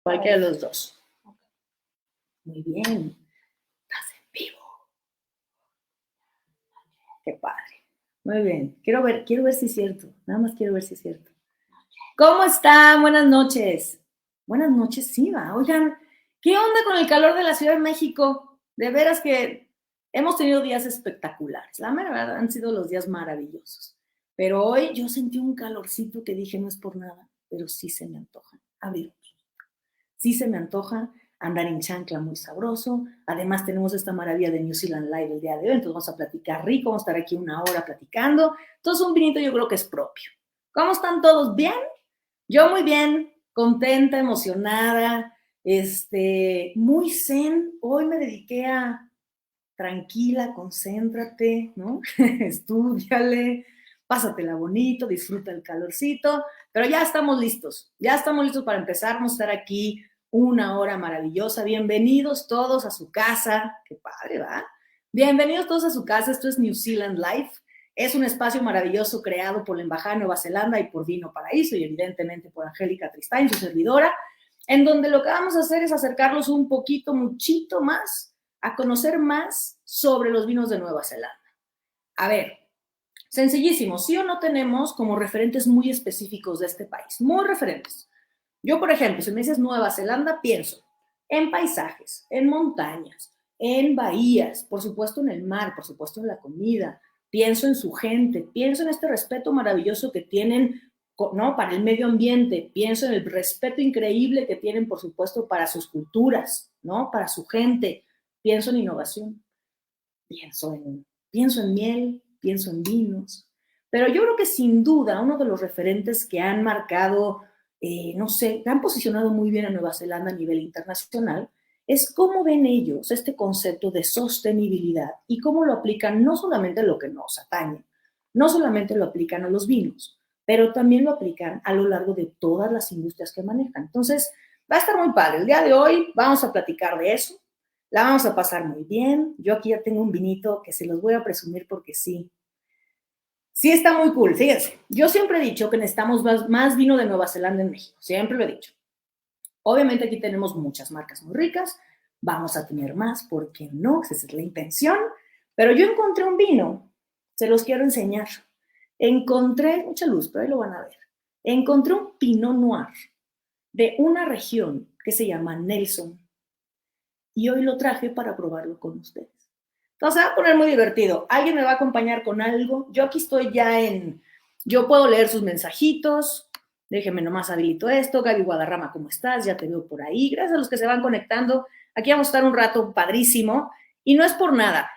Cualquiera de los dos. Muy bien. Estás en vivo. Qué padre. Muy bien. Quiero ver si es cierto. Nada más quiero ver si es cierto. ¿Cómo están? Buenas noches. Buenas noches, sí, va. Oigan, ¿qué onda con el calor de la Ciudad de México? De veras que hemos tenido días espectaculares. La mera verdad, han sido los días maravillosos. Pero hoy yo sentí un calorcito que dije, no es por nada, pero sí se me antoja abrir. Sí se me antoja andar en chancla muy sabroso. Además tenemos esta maravilla de New Zealand Live el día de hoy, entonces vamos a platicar rico, vamos a estar aquí una hora platicando. Entonces un vinito yo creo que es propio. ¿Cómo están todos? ¿Bien? Yo muy bien, contenta, emocionada, muy zen. Hoy me dediqué a tranquila, concéntrate, ¿no? Estúdiale, pásatela bonito, disfruta el calorcito, pero ya estamos listos para empezar. Vamos a estar aquí una hora maravillosa. Bienvenidos todos a su casa, qué padre, ¿va? Bienvenidos todos a su casa. Esto es New Zealand Live. Es un espacio maravilloso creado por la Embajada de Nueva Zelanda y por Vino, Paraíso y evidentemente por Angelica Atristain, su servidora, en donde lo que vamos a hacer es acercarlos un poquito, muchito más, a conocer más sobre los vinos de Nueva Zelanda. A ver, sencillísimo, sí o no tenemos como referentes muy específicos de este país, muy referentes. Yo, por ejemplo, si me dices Nueva Zelanda, pienso en paisajes, en montañas, en bahías, por supuesto en el mar, por supuesto en la comida, pienso en su gente, pienso en este respeto maravilloso que tienen, ¿no?, para el medio ambiente, pienso en el respeto increíble que tienen, por supuesto, para sus culturas, ¿no?, para su gente, pienso en innovación, pienso en miel, pienso en vinos, pero yo creo que sin duda uno de los referentes que han marcado, no sé, que han posicionado muy bien a Nueva Zelanda a nivel internacional, es cómo ven ellos este concepto de sostenibilidad y cómo lo aplican no solamente a lo que nos atañe, no solamente lo aplican a los vinos, pero también lo aplican a lo largo de todas las industrias que manejan. Entonces, va a estar muy padre. El día de hoy vamos a platicar de eso, la vamos a pasar muy bien. Yo aquí ya tengo un vinito que se los voy a presumir porque sí está muy cool. Fíjense, yo siempre he dicho que necesitamos más vino de Nueva Zelanda en México, siempre lo he dicho. Obviamente aquí tenemos muchas marcas muy ricas, vamos a tener más, ¿por qué no? Esa es la intención, pero yo encontré un vino, se los quiero enseñar. Encontré, mucha luz, pero ahí lo van a ver. Encontré un Pinot Noir de una región que se llama Nelson y hoy lo traje para probarlo con ustedes. Entonces se va a poner muy divertido. ¿Alguien me va a acompañar con algo? Yo aquí estoy yo puedo leer sus mensajitos. Déjenme nomás habilito esto. Gaby Guadarrama, ¿cómo estás? Ya te veo por ahí. Gracias a los que se van conectando. Aquí vamos a estar un rato padrísimo. Y no es por nada.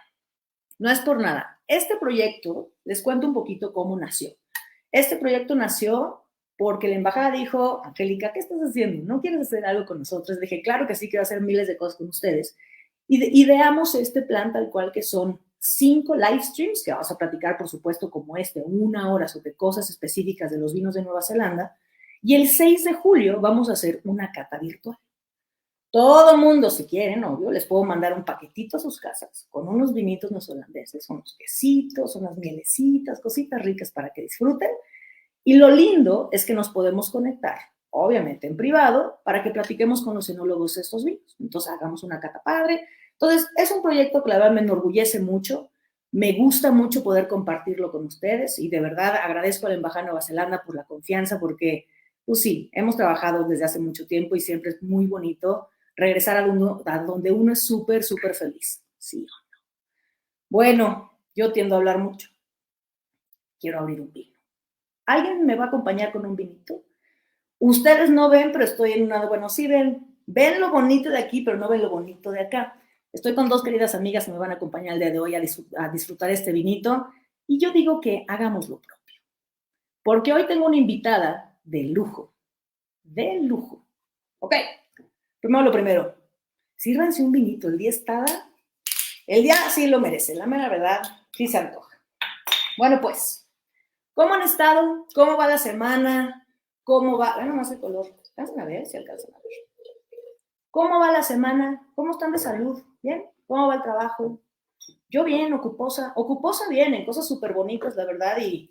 Este proyecto, les cuento un poquito cómo nació. Este proyecto nació porque la embajada dijo, Angelica, ¿qué estás haciendo? ¿No quieres hacer algo con nosotros? Dije, claro que sí, quiero hacer miles de cosas con ustedes. Ideamos este plan tal cual, que son 5 live streams, que vamos a platicar, por supuesto, como una hora sobre cosas específicas de los vinos de Nueva Zelanda, y el 6 de julio vamos a hacer una cata virtual. Todo mundo, si quieren, obvio, les puedo mandar un paquetito a sus casas con unos vinitos neozelandeses, unos quesitos, unas mielecitas, cositas ricas para que disfruten, y lo lindo es que nos podemos conectar, obviamente en privado, para que platiquemos con los enólogos de estos vinos. Entonces hagamos una cata padre. Entonces es un proyecto que la verdad me enorgullece mucho, me gusta mucho poder compartirlo con ustedes y de verdad agradezco a la Embajada de Nueva Zelanda por la confianza porque, pues sí, hemos trabajado desde hace mucho tiempo y siempre es muy bonito regresar a donde uno es súper, súper feliz. ¿Sí o no? Bueno, yo tiendo a hablar mucho. Quiero abrir un vino. ¿Alguien me va a acompañar con un vinito? Ustedes no ven, pero estoy en una... Bueno, sí ven lo bonito de aquí, pero no ven lo bonito de acá. Estoy con 2 queridas amigas que me van a acompañar el día de hoy a disfrutar este vinito. Y yo digo que hagamos lo propio. Porque hoy tengo una invitada de lujo. De lujo. Ok, primero lo primero. Sírvanse un vinito. El día sí lo merece. La mera verdad, sí se antoja. Bueno, pues, ¿cómo han estado? ¿Cómo va la semana? ¿Cómo va? Bueno, más el color. Alcanzan a ver, si alcanzan a ver. ¿Cómo va la semana? ¿Cómo están de salud? ¿Bien? ¿Cómo va el trabajo? Yo bien, ocuposa bien, en cosas súper bonitas, la verdad, y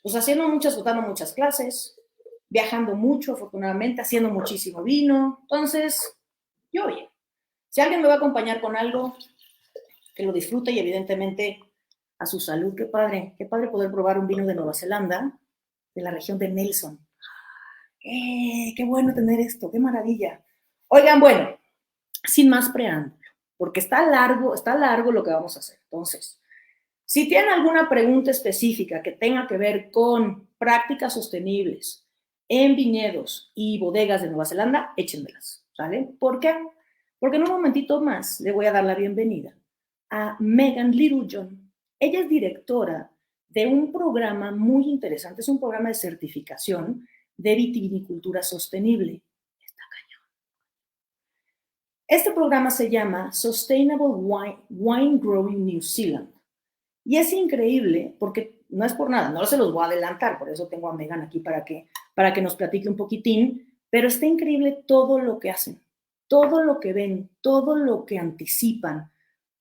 pues dando muchas clases, viajando mucho, afortunadamente, haciendo muchísimo vino. Entonces, yo bien. Si alguien me va a acompañar con algo, que lo disfrute y evidentemente a su salud. Qué padre poder probar un vino de Nueva Zelanda, de la región de Nelson. Qué bueno tener esto, qué maravilla. Oigan, bueno, sin más preámbulo, porque está largo lo que vamos a hacer. Entonces, si tienen alguna pregunta específica que tenga que ver con prácticas sostenibles en viñedos y bodegas de Nueva Zelanda, échenmelas, ¿sale? ¿Por qué? Porque en un momentito más le voy a dar la bienvenida a Meagan Littlejohn. Ella es directora de un programa muy interesante, es un programa de certificación de viticultura sostenible. Está cañón. Este programa se llama Sustainable Winegrowers New Zealand. Y es increíble porque no es por nada, no se los voy a adelantar, por eso tengo a Meagan aquí para que nos platique un poquitín, pero está increíble todo lo que hacen, todo lo que ven, todo lo que anticipan,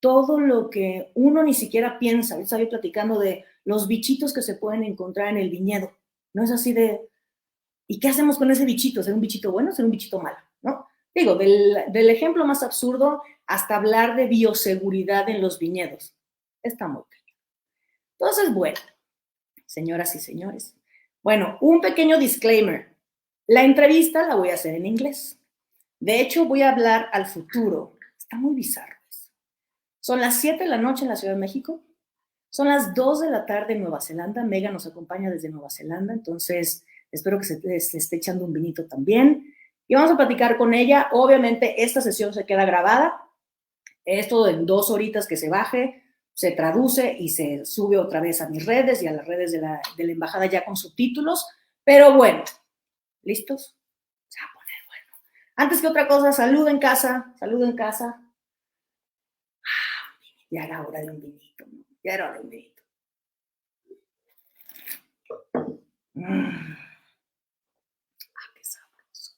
todo lo que uno ni siquiera piensa. Yo estaba platicando de los bichitos que se pueden encontrar en el viñedo. No es así de, ¿y qué hacemos con ese bichito? ¿Ser un bichito bueno o ser un bichito malo? ¿No? Digo, del ejemplo más absurdo hasta hablar de bioseguridad en los viñedos. Está muy bien. Entonces, bueno, señoras y señores, bueno, un pequeño disclaimer. La entrevista la voy a hacer en inglés. De hecho, voy a hablar al futuro. Está muy bizarro. Son las 7 de la noche en la Ciudad de México. Son las 2 de la tarde en Nueva Zelanda. Meagan nos acompaña desde Nueva Zelanda, entonces espero que se esté echando un vinito también. Y vamos a platicar con ella. Obviamente, esta sesión se queda grabada. Esto en 2 horitas que se baje, se traduce y se sube otra vez a mis redes y a las redes de la embajada ya con subtítulos. Pero bueno, ¿listos? Se va a poner bueno. Antes que otra cosa, saludo en casa. Ya era hora de un vinito, ¿no? Ya era hora de un vinito. Qué sabroso.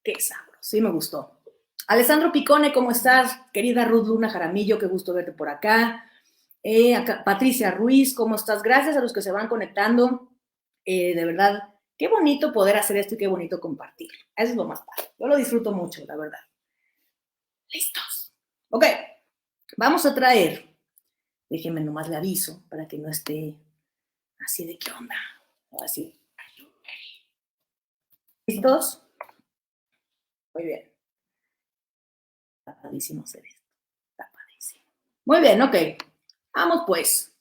Qué sabroso. Sí, me gustó. Alessandro Picone, ¿cómo estás? Querida Ruth Luna Jaramillo, qué gusto verte por acá. Acá Patricia Ruiz, ¿cómo estás? Gracias a los que se van conectando. De verdad, qué bonito poder hacer esto y qué bonito compartirlo. Eso es lo más padre. Yo lo disfruto mucho, la verdad. ¿Listos? Ok, vamos a traer. Déjenme nomás le aviso para que no esté así de qué onda. Así. ¿Listos? Muy bien. Está padrísimo hacer esto. Está padrísimo. Muy bien, ok. Vamos pues.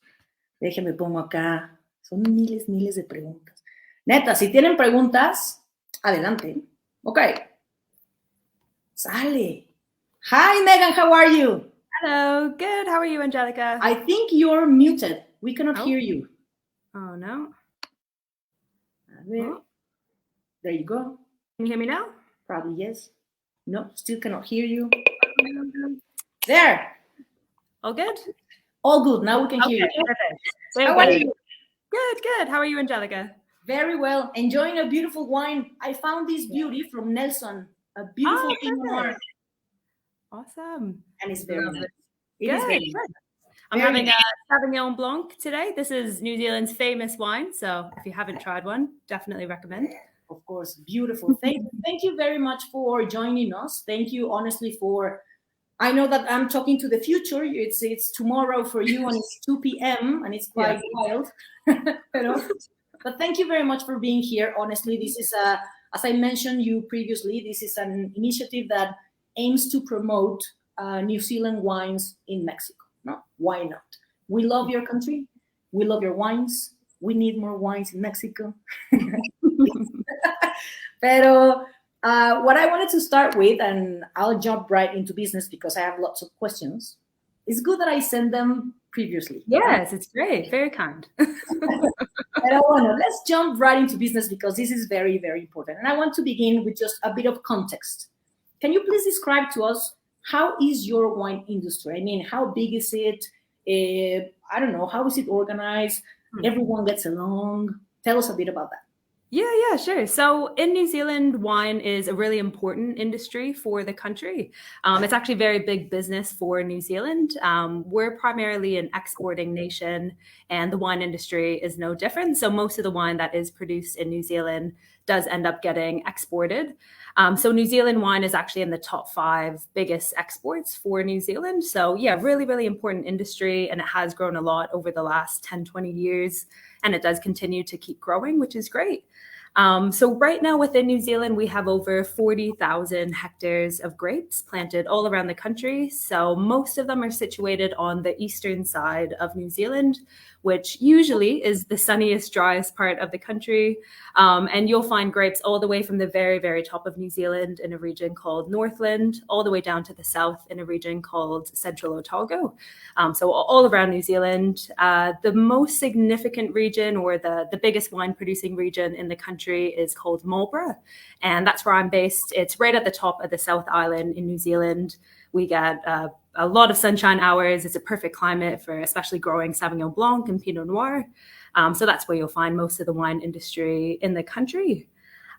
Déjenme pongo acá. Son miles de preguntas. Neta, si tienen preguntas, adelante. Ok. Sale. Hi, Meagan, how are you? Hello, good. How are you, Angelica? I think you're muted. We cannot hear you. Oh, no. A ver. There you go. Can you hear me now? Probably yes. No, still cannot hear you. There. All good? All good. Now we can hear you. How are you? Good. How are you, Angelica? Very well. Enjoying a beautiful wine. I found this beauty from Nelson. A beautiful Pinot Noir. Awesome. And it's very nice. It Good. is very nice. I'm having a Sauvignon Blanc today. This is New Zealand's famous wine. So if you haven't tried one, definitely recommend. Of course, beautiful. Thank you very much for joining us. Thank you, honestly, for. I know that I'm talking to the future. It's tomorrow for you, and it's 2 p.m. and it's quite wild. But thank you very much for being here. Honestly, this is as I mentioned you previously, this is an initiative that aims to promote New Zealand wines in Mexico. No, why not? We love your country. We love your wines. We need more wines in Mexico. Pero what I wanted to start with, and I'll jump right into business because I have lots of questions. It's good that I sent them previously. Yes, it's great. Very kind. Pero bueno, let's jump right into business because this is very, very important. And I want to begin with just a bit of context. Can you please describe to us how is your wine industry? I mean, how big is it? I don't know. How is it organized? Everyone gets along. Tell us a bit about that. Yeah, sure. So in New Zealand, wine is a really important industry for the country. It's actually a very big business for New Zealand. We're primarily an exporting nation, and the wine industry is no different. So most of the wine that is produced in New Zealand does end up getting exported. So New Zealand wine is actually in the top 5 biggest exports for New Zealand. So yeah, really, really important industry. And it has grown a lot over the last 10, 20 years. And it does continue to keep growing, which is great. So right now within New Zealand, we have over 40,000 hectares of grapes planted all around the country. So most of them are situated on the eastern side of New Zealand, which usually is the sunniest, driest part of the country. And you'll find grapes all the way from the very, very top of New Zealand in a region called Northland, all the way down to the south in a region called Central Otago. So all around New Zealand. The most significant region, or the biggest wine producing region in the country, is called Marlborough. And that's where I'm based. It's right at the top of the South Island in New Zealand. We get a lot of sunshine hours. It's a perfect climate for especially growing Sauvignon Blanc and Pinot Noir. So that's where you'll find most of the wine industry in the country.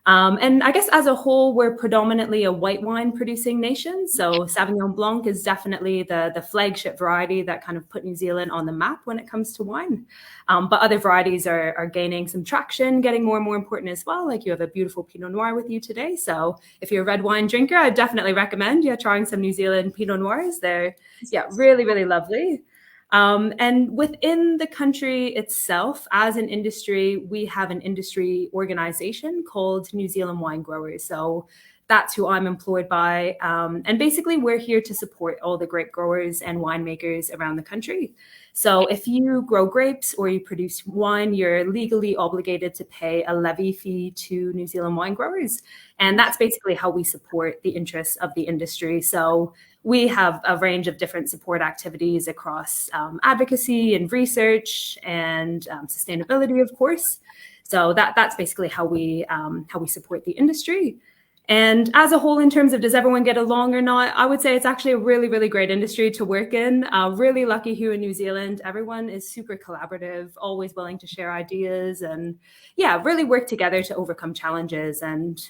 And I guess as a whole, we're predominantly a white wine producing nation. So Sauvignon Blanc is definitely the flagship variety that kind of put New Zealand on the map when it comes to wine. But other varieties are gaining some traction, getting more and more important as well. Like you have a beautiful Pinot Noir with you today. So if you're a red wine drinker, I definitely recommend trying some New Zealand Pinot Noirs. They're really, really lovely. And within the country itself, as an industry, we have an industry organization called New Zealand Winegrowers. So that's who I'm employed by. And basically, we're here to support all the grape growers and winemakers around the country. So if you grow grapes or you produce wine, you're legally obligated to pay a levy fee to New Zealand Winegrowers. And that's basically how we support the interests of the industry. So we have a range of different support activities across advocacy and research and sustainability, of course. So that's basically how we support the industry. And as a whole, in terms of does everyone get along or not, I would say it's actually a really, really great industry to work in. Really lucky here in New Zealand. Everyone is super collaborative, always willing to share ideas and really work together to overcome challenges and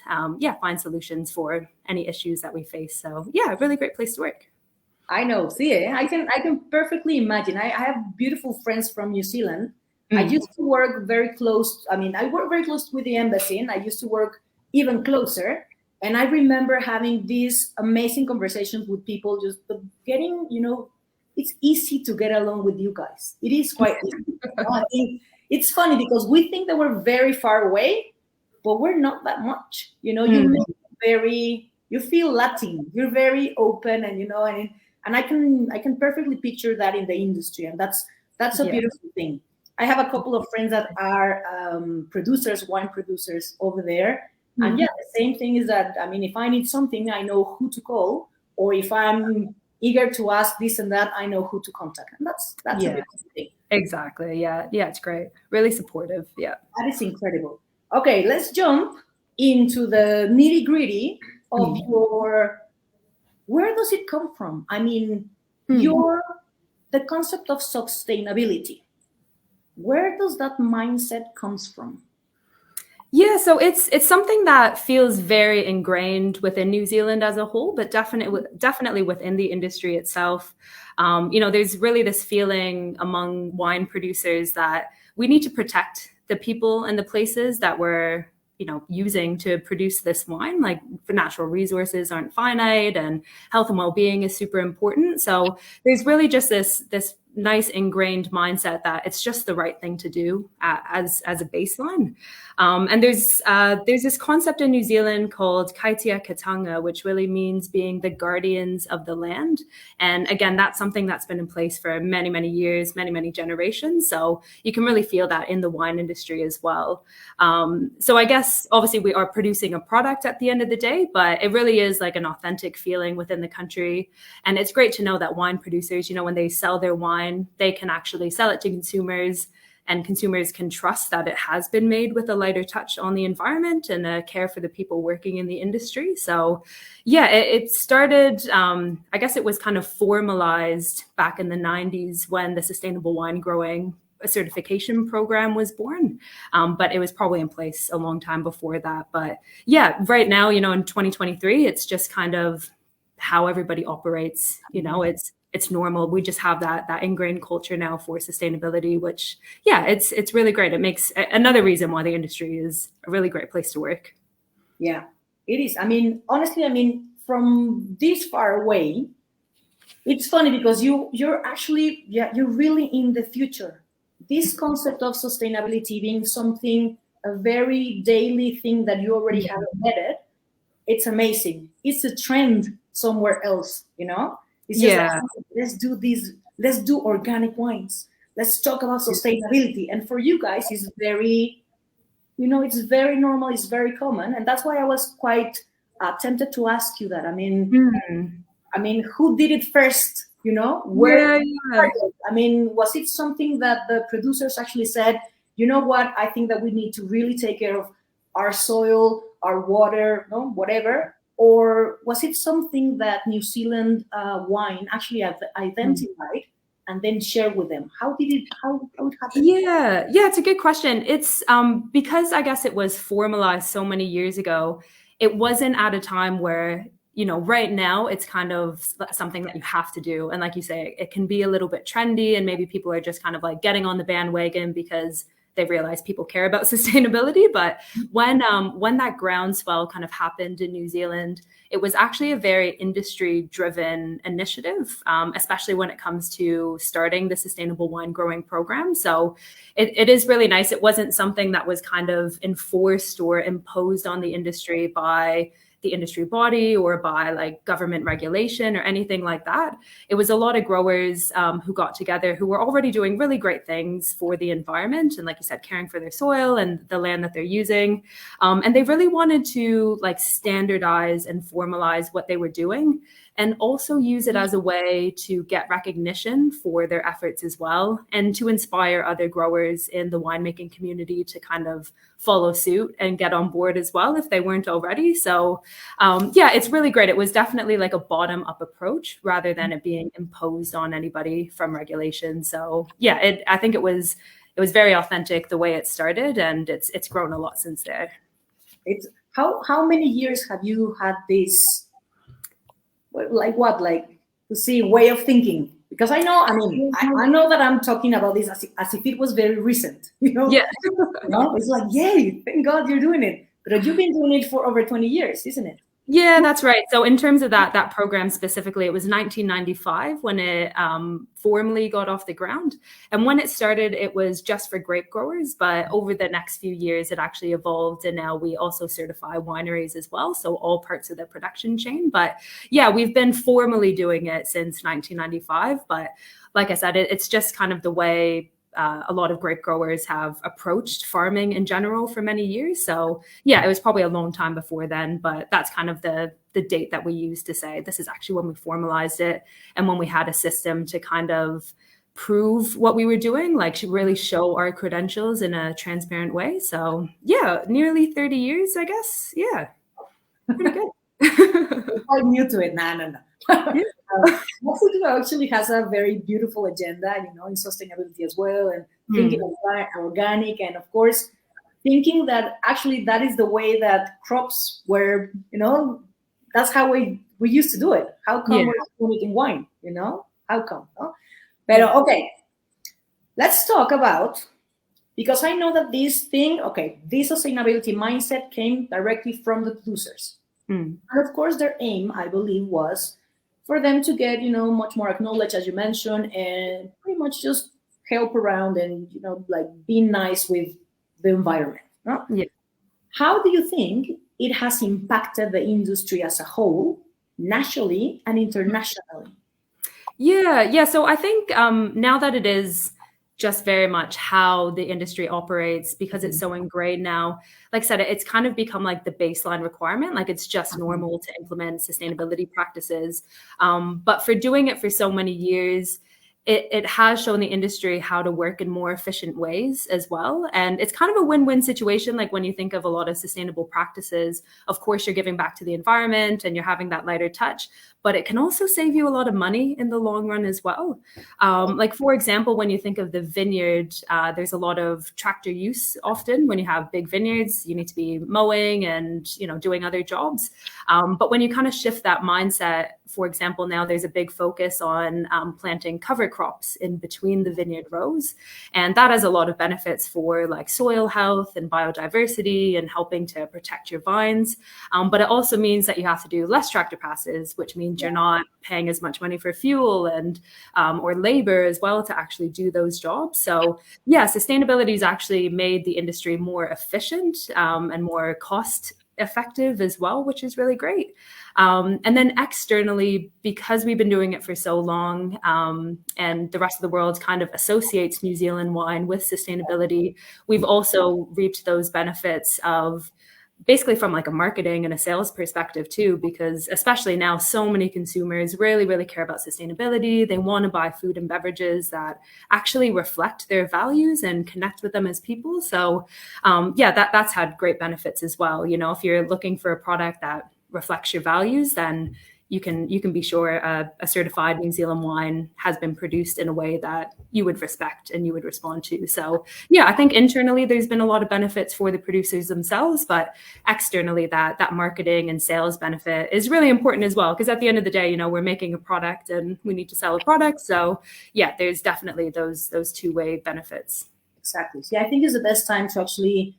find solutions for any issues that we face. So really great place to work. I know. See, I can perfectly imagine. I have beautiful friends from New Zealand. I used to work very close. I work very close with the embassy, and I used to work even closer. And I remember having these amazing conversations with people, just getting, it's easy to get along with you guys. It is quite easy. I think it's funny because we think that we're very far away, but we're not that much. You feel Latin. You're very open, and I can perfectly picture that in the industry, and that's a beautiful thing. I have a couple of friends that are wine producers over there. And the same thing is that, if I need something, I know who to call, or if I'm eager to ask this and that, I know who to contact. And that's a beautiful thing. Exactly. Yeah, it's great. Really supportive. Yeah. That is incredible. Okay, let's jump into the nitty gritty of where does it come from? The concept of sustainability. Where does that mindset comes from? Yeah, so it's something that feels very ingrained within New Zealand as a whole, but definitely within the industry itself. There's really this feeling among wine producers that we need to protect the people and the places that we're using to produce this wine. Like, the natural resources aren't finite, and health and well-being is super important. So there's really just this nice ingrained mindset that it's just the right thing to do as a baseline. And there's this concept in New Zealand called Kaitia Katanga, which really means being the guardians of the land. And again, that's something that's been in place for many, many years, many, many generations. So you can really feel that in the wine industry as well. So I guess, obviously, we are producing a product at the end of the day, but it really is like an authentic feeling within the country. And it's great to know that wine producers, when they sell their wine, they can actually sell it to consumers, and consumers can trust that it has been made with a lighter touch on the environment and a care for the people working in the industry. So it started, I guess it was kind of formalized back in the 90s when the Sustainable Wine Growing certification program was born. But it was probably in place a long time before that. But right now, in 2023, it's just kind of how everybody operates. it's normal. We just have that ingrained culture now for sustainability, which, yeah, it's really great. It makes another reason why the industry is a really great place to work. Yeah, it is. I mean, honestly, I mean, from this far away, it's funny because you're actually, you're really in the future. This concept of sustainability being something, a very daily thing that you already have embedded, it's amazing. It's a trend somewhere else, you know? It's just like, let's do this, let's do organic wines. Let's talk about sustainability. And for you guys, it's very, you know, it's very normal, it's very common. And that's why I was quite tempted to ask you that. I mean, who did it first, you know? Where I mean, was it something that the producers actually said, you know what, I think that we need to really take care of our soil, our water, no, whatever? Or was it something that New Zealand wine actually identified and then shared with them? How it happen? Yeah, it's a good question. It's because I guess it was formalized so many years ago, it wasn't at a time where, you know, right now it's kind of something that you have to do. And like you say, it can be a little bit trendy and maybe people are just kind of like getting on the bandwagon because they realize people care about sustainability. But when that groundswell kind of happened in New Zealand, it was actually a very industry-driven initiative, especially when it comes to starting the sustainable wine growing program. So it is really nice. It wasn't something that was kind of enforced or imposed on the industry by the industry body or by like government regulation or anything like that. It was a lot of growers who got together who were already doing really great things for the environment and, like you said, caring for their soil and the land that they're using. And they really wanted to like standardize and formalize what they were doing and also use it as a way to get recognition for their efforts as well and to inspire other growers in the winemaking community to kind of follow suit and get on board as well if they weren't already. So it's really great. It was definitely like a bottom-up approach rather than it being imposed on anybody from regulation. So yeah, I think it was very authentic the way it started, and it's grown a lot since there. It's how many years have you had this? Like to see way of thinking? Because I know that I'm talking about this as if it was very recent, you know? Yeah. You know? It's like, yay, thank God you're doing it. But you've been doing it for over 20 years, isn't it? Yeah, that's right. So in terms of that program specifically, it was 1995 when it formally got off the ground. And when it started, it was just for grape growers. But over the next few years, it actually evolved. And now we also certify wineries as well. So all parts of the production chain. But yeah, we've been formally doing it since 1995. But like I said, it's just kind of the way a lot of grape growers have approached farming in general for many years. So yeah, it was probably a long time before then, but that's kind of the date that we use to say this is actually when we formalized it and when we had a system to kind of prove what we were doing, like to really show our credentials in a transparent way. So yeah, nearly 30 years, I guess. Yeah, pretty good. I'm new to it. No. Mexico actually has a very beautiful agenda, you know, in sustainability as well, and thinking of organic, and of course, thinking that actually that is the way that crops were, you know, that's how we used to do it. How come we're doing it in wine, you know? How come? No? But okay, let's talk about, because I know that this sustainability mindset came directly from the producers. And of course, their aim, I believe, was for them to get, you know, much more acknowledged, as you mentioned, and pretty much just help around and, you know, like be nice with the environment. No? Yeah. How do you think it has impacted the industry as a whole, nationally and internationally? Yeah. So I think now that it is just very much how the industry operates, because it's so ingrained now, like I said, it's kind of become like the baseline requirement. Like it's just normal to implement sustainability practices. But for doing it for so many years, it has shown the industry how to work in more efficient ways as well. And it's kind of a win-win situation. Like when you think of a lot of sustainable practices, of course, you're giving back to the environment and you're having that lighter touch, but it can also save you a lot of money in the long run as well. Like, for example, when you think of the vineyard, there's a lot of tractor use often. When you have big vineyards, you need to be mowing and, you know, doing other jobs. But when you kind of shift that mindset For example, now there's a big focus on planting cover crops in between the vineyard rows. And that has a lot of benefits for like soil health and biodiversity and helping to protect your vines. But it also means that you have to do less tractor passes, which means you're not paying as much money for fuel and or labor as well to actually do those jobs. So yeah, sustainability has actually made the industry more efficient and more cost effective as well, which is really great. And then externally, because we've been doing it for so long, and the rest of the world kind of associates New Zealand wine with sustainability, we've also reaped those benefits of basically from like a marketing and a sales perspective too, because especially now, so many consumers really, really care about sustainability. They want to buy food and beverages that actually reflect their values and connect with them as people. So yeah, that's had great benefits as well. You know, if you're looking for a product that reflects your values, then you can be sure a certified New Zealand wine has been produced in a way that you would respect and you would respond to. So yeah, I think internally there's been a lot of benefits for the producers themselves, but externally that marketing and sales benefit is really important as well. Because at the end of the day, you know, we're making a product and we need to sell a product. So yeah, there's definitely those two-way benefits. Exactly. See, I think it's the best time to actually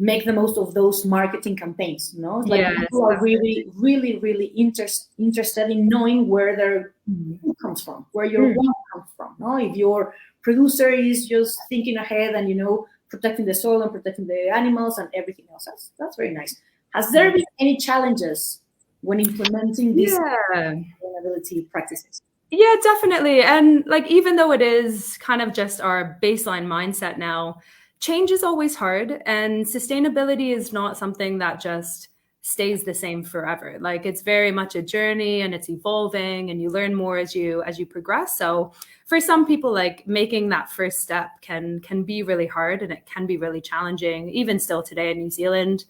make the most of those marketing campaigns, you know? Like people are really, really, really interested in knowing where their food comes from, where your wine comes from. No? If your producer is just thinking ahead and, you know, protecting the soil and protecting the animals and everything else, that's very nice. Has there been any challenges when implementing these sustainability practices? Yeah, definitely. And like, even though it is kind of just our baseline mindset now, change is always hard, and sustainability is not something that just stays the same forever. Like, it's very much a journey and it's evolving and you learn more as you progress. So for some people, like making that first step can be really hard and it can be really challenging, even still today in New Zealand.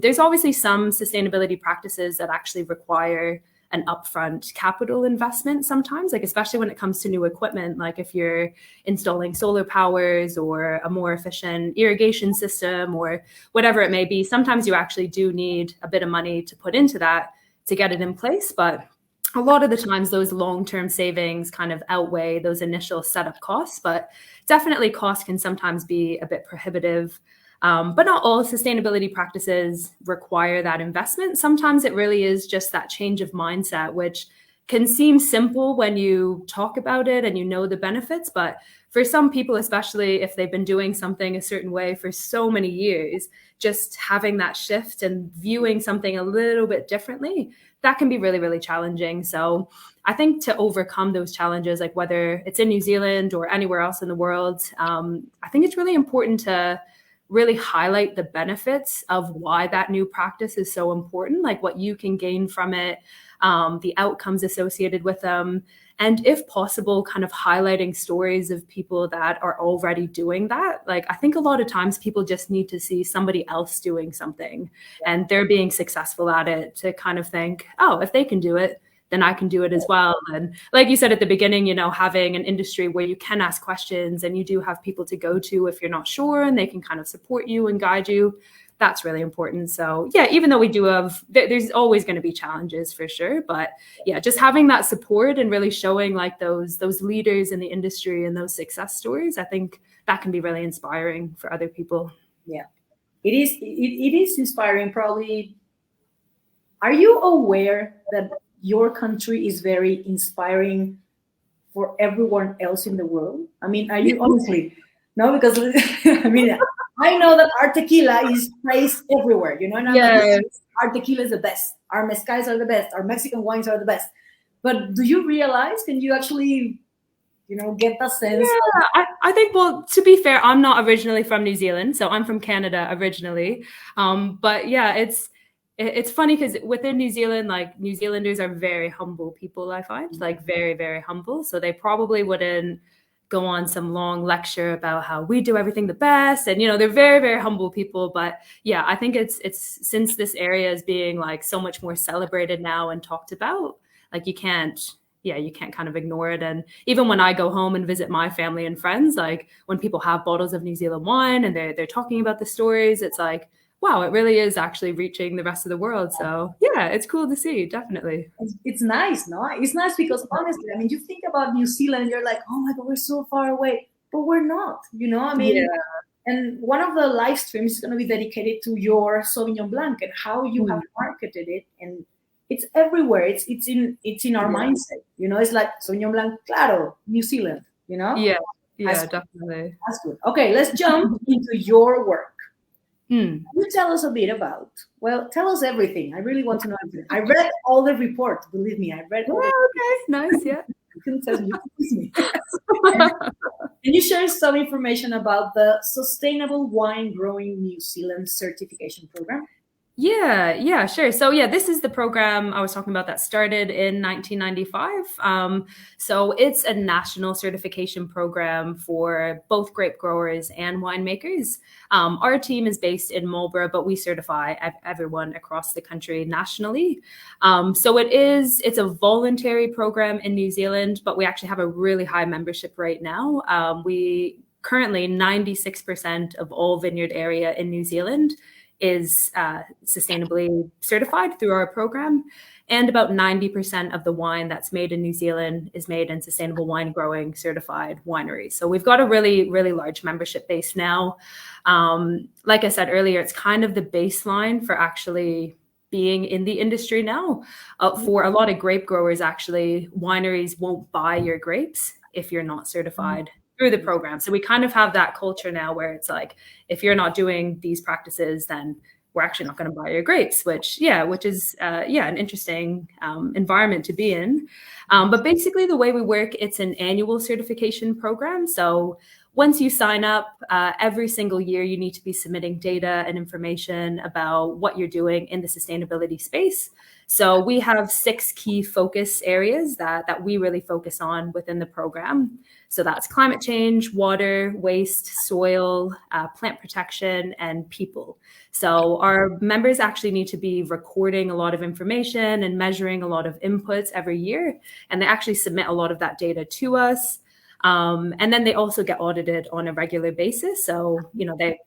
There's obviously some sustainability practices that actually require an upfront capital investment sometimes, like especially when it comes to new equipment, like if you're installing solar powers or a more efficient irrigation system or whatever it may be, sometimes you actually do need a bit of money to put into that to get it in place. But a lot of the times those long-term savings kind of outweigh those initial setup costs, but definitely cost can sometimes be a bit prohibitive. But not all sustainability practices require that investment. Sometimes it really is just that change of mindset, which can seem simple when you talk about it and you know the benefits. But for some people, especially if they've been doing something a certain way for so many years, just having that shift and viewing something a little bit differently, that can be really, really challenging. So I think to overcome those challenges, like whether it's in New Zealand or anywhere else in the world, I think it's really important to really highlight the benefits of why that new practice is so important, like what you can gain from it, the outcomes associated with them, and if possible, kind of highlighting stories of people that are already doing that. Like, I think a lot of times people just need to see somebody else doing something and they're being successful at it to kind of think, oh, if they can do it, then I can do it as well. And like you said at the beginning, you know, having an industry where you can ask questions and you do have people to go to if you're not sure, and they can kind of support you and guide you, that's really important. So yeah, even though we do have, there's always going to be challenges for sure, but yeah, just having that support and really showing like those leaders in the industry and those success stories, I think that can be really inspiring for other people. Yeah, it is inspiring. Probably, are you aware that your country is very inspiring for everyone else in the world? I mean, are you honestly? No, because I mean, I know that our tequila is praised everywhere, you know, and I'm like, our tequila is the best, our mezcals are the best, our Mexican wines are the best. But do you realize, can you actually, you know, get that sense? Yeah, I think, well, to be fair, I'm not originally from New Zealand, so I'm from Canada originally. But yeah, it's funny because within New Zealand, like New Zealanders are very humble people, I find, like very, very humble. So they probably wouldn't go on some long lecture about how we do everything the best. And, you know, they're very, very humble people. But yeah, I think it's since this area is being like so much more celebrated now and talked about, like you can't kind of ignore it. And even when I go home and visit my family and friends, like when people have bottles of New Zealand wine and they're talking about the stories, it's like, wow, it really is actually reaching the rest of the world. So yeah, it's cool to see, definitely. It's nice, no? It's nice because honestly, I mean, you think about New Zealand, you're like, oh my God, we're so far away, but we're not, I mean, Yeah. and one of the live streams is going to be dedicated to your Sauvignon Blanc and how you have marketed it, and it's everywhere. It's in our mindset, It's like Sauvignon Blanc, claro, New Zealand, Yeah, That's, definitely. that's good. Okay, let's jump into your work. Hmm. You tell us a bit about. Well, tell us everything. I really want to know everything. I read all the reports. Believe me, I read all. Okay, nice. Yeah. You can tell me. Can you share some information about the Sustainable Wine Growing New Zealand certification program? Yeah, sure. So yeah, this is the program I was talking about that started in 1995. So it's a national certification program for both grape growers and winemakers. Our team is based in Marlborough, but we certify everyone across the country nationally. So it's a voluntary program in New Zealand, but we actually have a really high membership right now. We currently 96% of all vineyard area in New Zealand is sustainably certified through our program. And about 90% of the wine that's made in New Zealand is made in sustainable wine growing certified wineries. So we've got a really, really large membership base now. Like I said earlier, it's kind of the baseline for actually being in the industry now. For a lot of grape growers, actually, wineries won't buy your grapes if you're not certified through the program. So we kind of have that culture now where it's like, if you're not doing these practices, then we're actually not going to buy your grapes, which is an interesting environment to be in. But basically the way we work, it's an annual certification program. So once you sign up, every single year, you need to be submitting data and information about what you're doing in the sustainability space. So we have 6 key focus areas that we really focus on within the program. So that's climate change, water, waste, soil, plant protection, and people. So our members actually need to be recording a lot of information and measuring a lot of inputs every year. And they actually submit a lot of that data to us. And then they also get audited on a regular basis. So,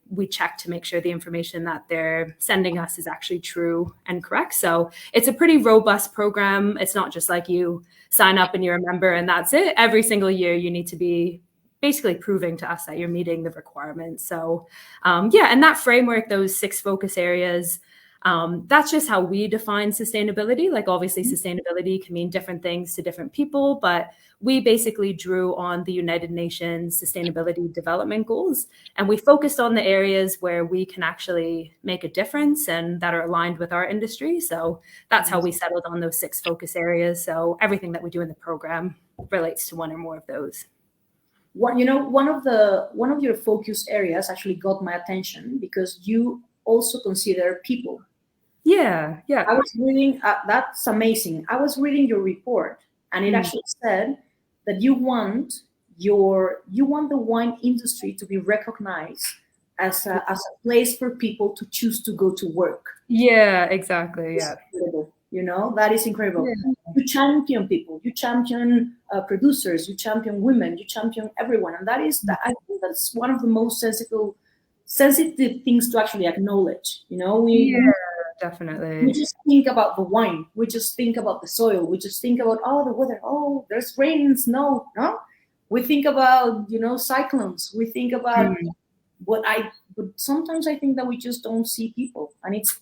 we check to make sure the information that they're sending us is actually true and correct. So it's a pretty robust program. It's not just like you sign up and you're a member and that's it. Every single year you need to be basically proving to us that you're meeting the requirements. So, and that framework, those 6 focus areas, that's just how we define sustainability. Like obviously sustainability can mean different things to different people, but we basically drew on the United Nations Sustainability Development Goals, and we focused on the areas where we can actually make a difference and that are aligned with our industry. So that's how we settled on those 6 focus areas. So everything that we do in the program relates to one or more of those. One of your focus areas actually got my attention because you also consider people. Yeah. I was reading, that's amazing. I was reading your report, and it actually said that you want the wine industry to be recognized as a place for people to choose to go to work. Yeah, exactly. Yeah. That is incredible. Yeah. You champion people, you champion producers, you champion women, you champion everyone, and I think that's one of the most sensitive things to actually acknowledge. Definitely. We just think about the wine. We just think about the soil. We just think about the weather. Oh, there's rain and snow. No, we think about cyclones. We think about but sometimes I think that we just don't see people, and it's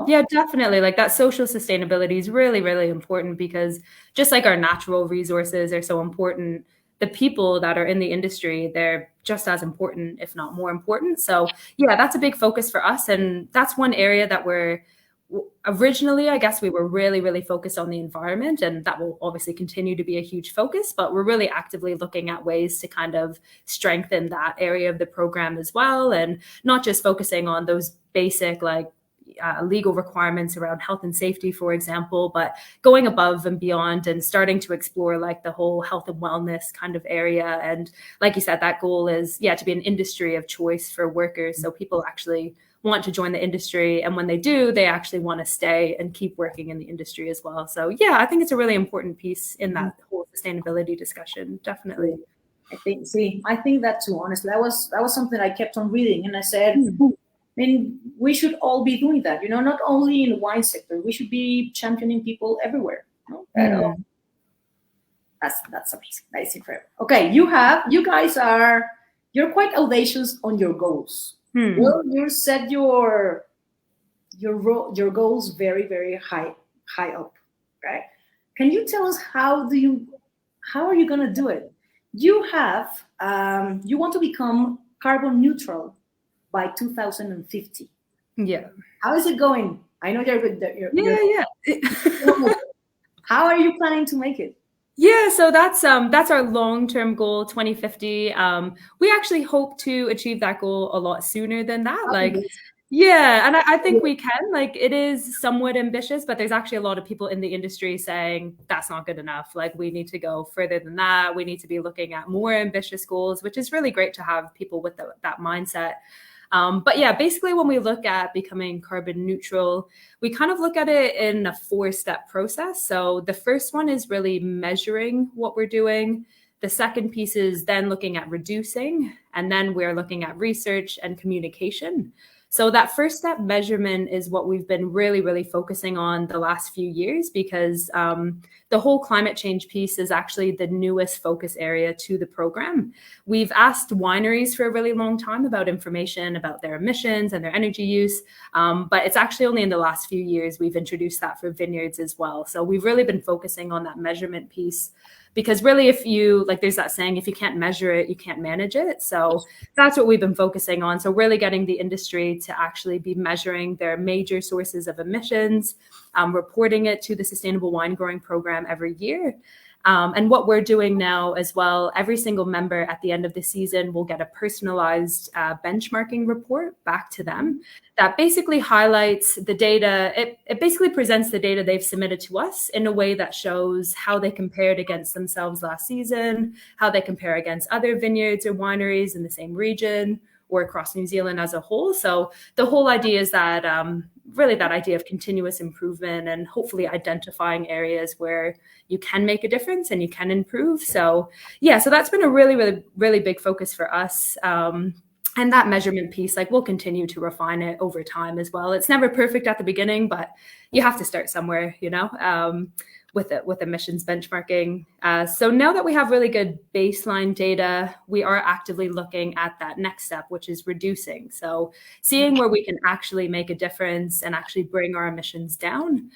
Yeah, definitely. Like that social sustainability is really, really important because just like our natural resources are so important, the people that are in the industry, they're just as important, if not more important. So yeah, that's a big focus for us. And that's one area that originally, I guess we were really, really focused on the environment, and that will obviously continue to be a huge focus, but we're really actively looking at ways to kind of strengthen that area of the program as well. And not just focusing on those basic legal requirements around health and safety, for example, but going above and beyond and starting to explore the whole health and wellness kind of area. And like you said, that goal is, to be an industry of choice for workers. So people actually want to join the industry. And when they do, they actually want to stay and keep working in the industry as well. So yeah, I think it's a really important piece in that whole sustainability discussion. Definitely. I think that too, honestly. That was something I kept on reading, and I said, mean, we should all be doing that, not only in the wine sector. We should be championing people everywhere. That's amazing. That is incredible. Okay, you're quite audacious on your goals. Well, you set your goals very, very high up, right? Can you tell us how are you going to do it? You want to become carbon neutral by 2050. Yeah. How is it going? I know you're good. Yeah. How are you planning to make it? Yeah, so that's our long-term goal, 2050. We actually hope to achieve that goal a lot sooner than that. Yeah, and I think we can. It is somewhat ambitious, but there's actually a lot of people in the industry saying that's not good enough. We need to go further than that. We need to be looking at more ambitious goals, which is really great to have people with that mindset. But yeah, basically when we look at becoming carbon neutral, we kind of look at it in a 4-step process. So the first one is really measuring what we're doing. The second piece is then looking at reducing, and then we're looking at research and communication. So that first step, measurement, is what we've been really, really focusing on the last few years, because the whole climate change piece is actually the newest focus area to the program. We've asked wineries for a really long time about information about their emissions and their energy use, but it's actually only in the last few years we've introduced that for vineyards as well. So we've really been focusing on that measurement piece. Because really, there's that saying, if you can't measure it, you can't manage it. So that's what we've been focusing on. So really getting the industry to actually be measuring their major sources of emissions, reporting it to the Sustainable Wine Growing Program every year. And what we're doing now as well, every single member at the end of the season will get a personalized benchmarking report back to them that basically highlights the data. It basically presents the data they've submitted to us in a way that shows how they compared against themselves last season, how they compare against other vineyards or wineries in the same region or across New Zealand as a whole. So the whole idea is that really that idea of continuous improvement and hopefully identifying areas where you can make a difference and you can improve. So yeah, so that's been a really, really, really big focus for us. And that measurement piece, we'll continue to refine it over time as well. It's never perfect at the beginning, but you have to start somewhere, with emissions benchmarking. So now that we have really good baseline data, we are actively looking at that next step, which is reducing. So seeing where we can actually make a difference and actually bring our emissions down.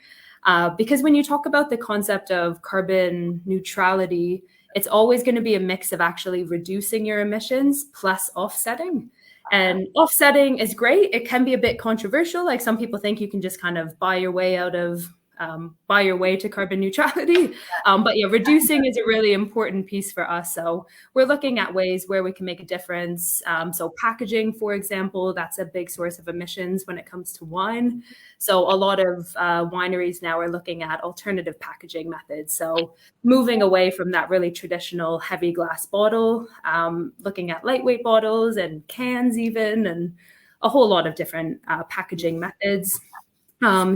Because when you talk about the concept of carbon neutrality, it's always going to be a mix of actually reducing your emissions plus offsetting. And offsetting is great. It can be a bit controversial. Some people think you can just kind of buy your way to carbon neutrality. But yeah, reducing is a really important piece for us. So we're looking at ways where we can make a difference. So packaging, for example, that's a big source of emissions when it comes to wine. So a lot of wineries now are looking at alternative packaging methods. So moving away from that really traditional heavy glass bottle, looking at lightweight bottles and cans even, and a whole lot of different packaging methods.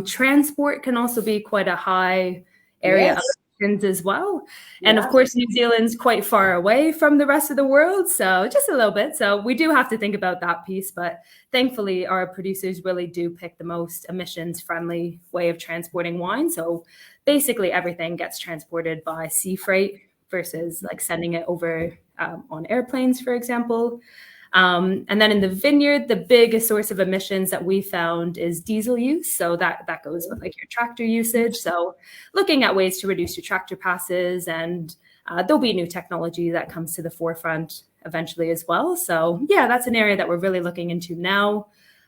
Transport can also be quite a high area of emissions as well. And of course, New Zealand's quite far away from the rest of the world, so just a little bit. So we do have to think about that piece, but thankfully our producers really do pick the most emissions-friendly way of transporting wine. So basically everything gets transported by sea freight versus sending it over on airplanes, for example. And then in the vineyard, the biggest source of emissions that we found is diesel use. So that goes with your tractor usage. So looking at ways to reduce your tractor passes, and there'll be new technology that comes to the forefront eventually as well. So yeah, that's an area that we're really looking into now.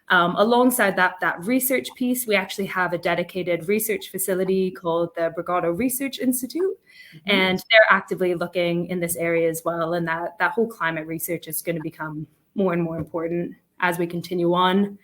Alongside that research piece, we actually have a dedicated research facility called the Brigado Research Institute. And they're actively looking in this area as well. And that whole climate research is going to become more and more important as we continue on.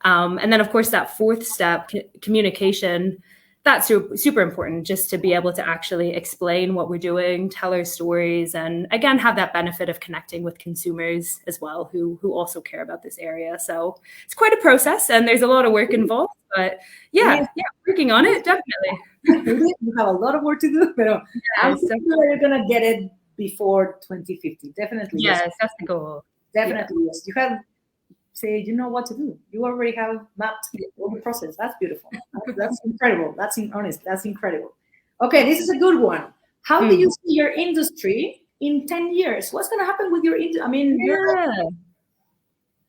And then, of course, that fourth step, communication, that's super important, just to be able to actually explain what we're doing, tell our stories, and again, have that benefit of connecting with consumers as well, who also care about this area. So it's quite a process and there's a lot of work involved, but yeah, working on it, definitely. You have a lot of work to do, but I'm sure you're going to get it before 2050. Definitely. Yes, that's the goal. Definitely, yes. You have say, you know what to do. You already have mapped all the process. That's beautiful. That's incredible. That's honest. That's incredible. Okay, this is a good one. How do you see your industry in 10 years? What's going to happen with your industry? I mean,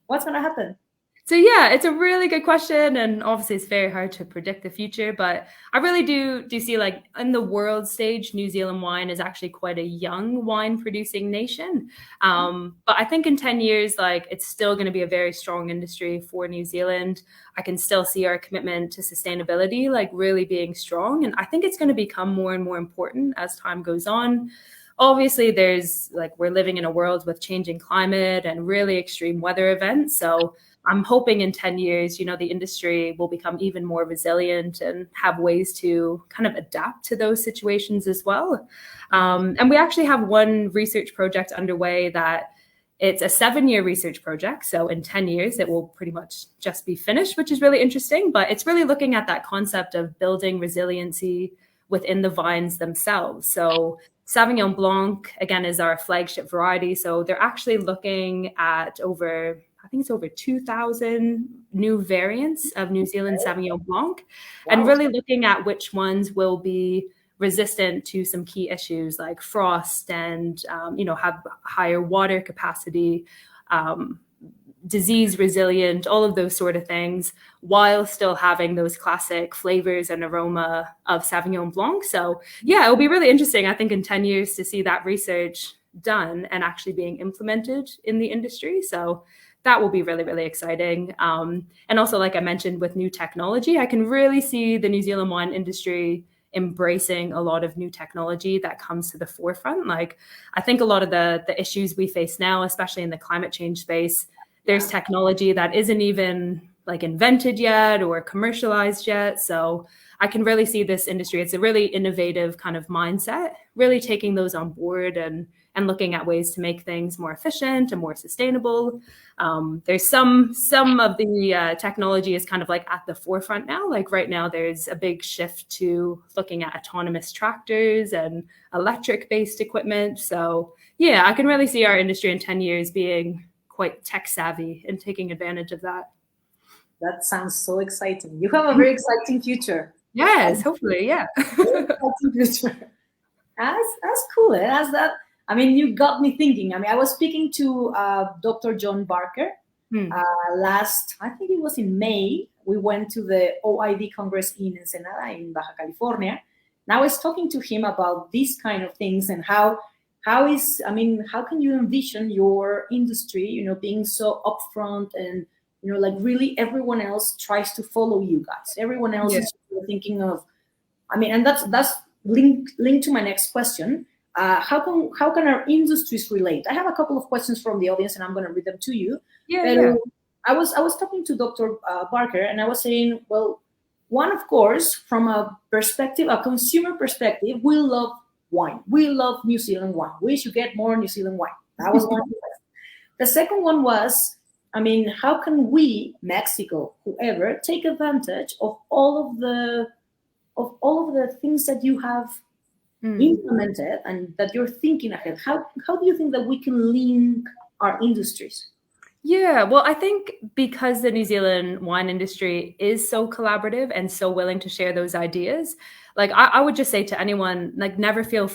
what's going to happen? So yeah, it's a really good question, and obviously it's very hard to predict the future, but I really do see, like, in the world stage, New Zealand wine is actually quite a young wine producing nation. But I think in 10 years, like, it's still going to be a very strong industry for New Zealand. I can still see our commitment to sustainability, like, really being strong. And I think it's going to become more and more important as time goes on. Obviously, there's, like, we're living in a world with changing climate and really extreme weather events. So I'm hoping in 10 years, the industry will become even more resilient and have ways to kind of adapt to those situations as well. And we actually have one research project underway that it's a 7-year research project. So in 10 years, it will pretty much just be finished, which is really interesting. But it's really looking at that concept of building resiliency within the vines themselves. So Sauvignon Blanc, again, is our flagship variety. So they're actually looking at over 2,000 new variants of New Zealand Sauvignon Blanc, and really looking at which ones will be resistant to some key issues like frost and, have higher water capacity, disease resilient, all of those sort of things, while still having those classic flavors and aroma of Sauvignon Blanc. So yeah, it'll be really interesting, I think, in 10 years to see that research done and actually being implemented in the industry. So that will be really, really exciting. And also, like I mentioned, with new technology, I can really see the New Zealand wine industry embracing a lot of new technology that comes to the forefront. Like, I think a lot of the issues we face now, especially in the climate change space, there's technology that isn't even like invented yet or commercialized yet. So I can really see this industry. It's a really innovative kind of mindset, really taking those on board and looking at ways to make things more efficient and more sustainable. There's some of the technology is kind of like at the forefront now. Like right now, there's a big shift to looking at autonomous tractors and electric-based equipment. So yeah, I can really see our industry in 10 years being quite tech savvy and taking advantage of that. That sounds so exciting. You have a very exciting future. Yes, hopefully, yeah. Exciting future. That's cool. That's that. I mean, you got me thinking. I mean, I was speaking to Dr. John Barker last, I think it was in May. We went to the OID Congress in Ensenada in Baja California. And I was talking to him about these kind of things and how can you envision your industry, being so upfront and, like really everyone else tries to follow you guys. Everyone else is thinking of, and that's linked to my next question. How can our industries relate? I have a couple of questions from the audience, and I'm going to read them to you. I was talking to Dr. Barker, and I was saying, well, one, of course, from a consumer perspective, we love wine. We love New Zealand wine. We should get more New Zealand wine. That was one of the questions. The second one was, how can we, Mexico, whoever, take advantage of all of the things that you have implemented and that you're thinking ahead? How do you think that we can link our industries? Yeah, well, I think because the New Zealand wine industry is so collaborative and so willing to share those ideas, like I would just say to anyone, like never feel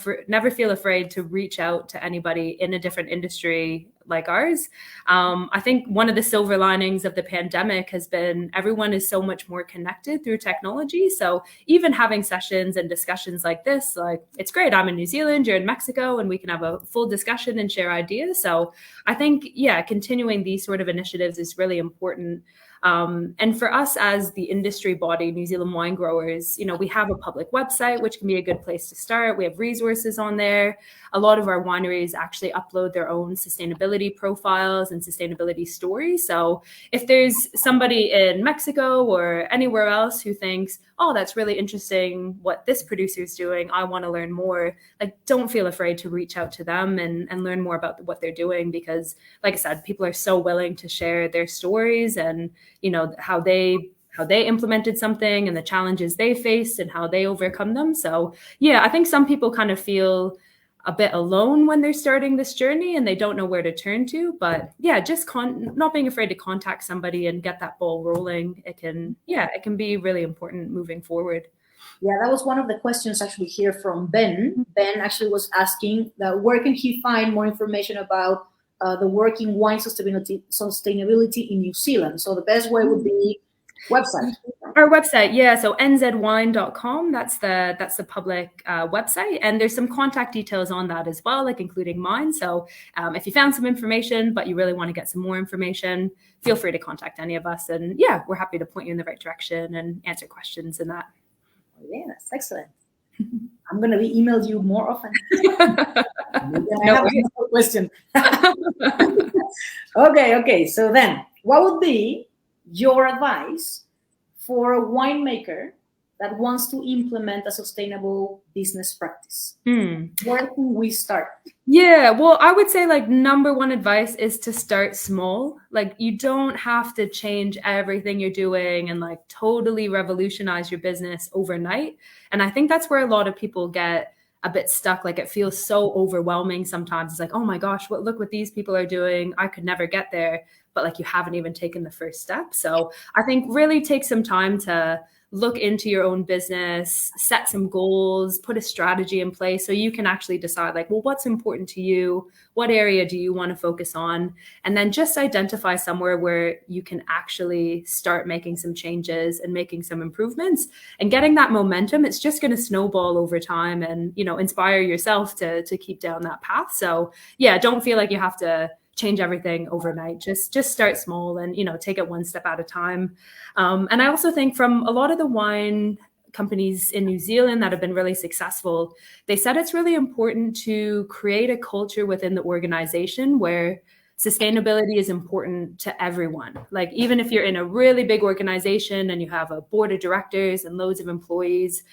afraid to reach out to anybody in a different industry like ours. I think one of the silver linings of the pandemic has been everyone is so much more connected through technology. So even having sessions and discussions like this, like it's great. I'm in New Zealand, you're in Mexico, and we can have a full discussion and share ideas. So I think, continuing these sort of initiatives is really important. And for us as the industry body, New Zealand Winegrowers, we have a public website, which can be a good place to start. We have resources on there. A lot of our wineries actually upload their own sustainability profiles and sustainability stories. So if there's somebody in Mexico or anywhere else who thinks, oh, that's really interesting what this producer is doing, I want to learn more, like don't feel afraid to reach out to them and learn more about what they're doing, because like I said, people are so willing to share their stories and how they implemented something and the challenges they faced and how they overcome them. So I think some people kind of feel a bit alone when they're starting this journey and they don't know where to turn to. But yeah, just not being afraid to contact somebody and get that ball rolling. It can be really important moving forward. Yeah, that was one of the questions actually here from Ben. Ben actually was asking that where can he find more information about the work in wine sustainability in New Zealand? So the best way would be website. Our website, yeah, so nzwine.com, that's the public website, and there's some contact details on that as well, like including mine. So if you found some information but you really want to get some more information, feel free to contact any of us, and yeah, we're happy to point you in the right direction and answer questions in that. Yeah, that's excellent. I'm going to be emailed you more often. I have a question. Okay. So then, what would be your advice for a winemaker that wants to implement a sustainable business practice? Where can we start? Yeah, well, I would say like number one advice is to start small. Like you don't have to change everything you're doing and like totally revolutionize your business overnight. And I think that's where a lot of people get a bit stuck. Like it feels so overwhelming sometimes. It's like, oh my gosh, look what these people are doing. I could never get there. But like you haven't even taken the first step. So I think really take some time to look into your own business, set some goals, put a strategy in place so you can actually decide like, well, what's important to you? What area do you want to focus on? And then just identify somewhere where you can actually start making some changes and making some improvements and getting that momentum. It's just going to snowball over time and, inspire yourself to keep down that path. So yeah, don't feel like you have to change everything overnight. Just start small and, take it one step at a time. And I also think from a lot of the wine companies in New Zealand that have been really successful, they said it's really important to create a culture within the organization where sustainability is important to everyone. Like even if you're in a really big organization and you have a board of directors and loads of employees,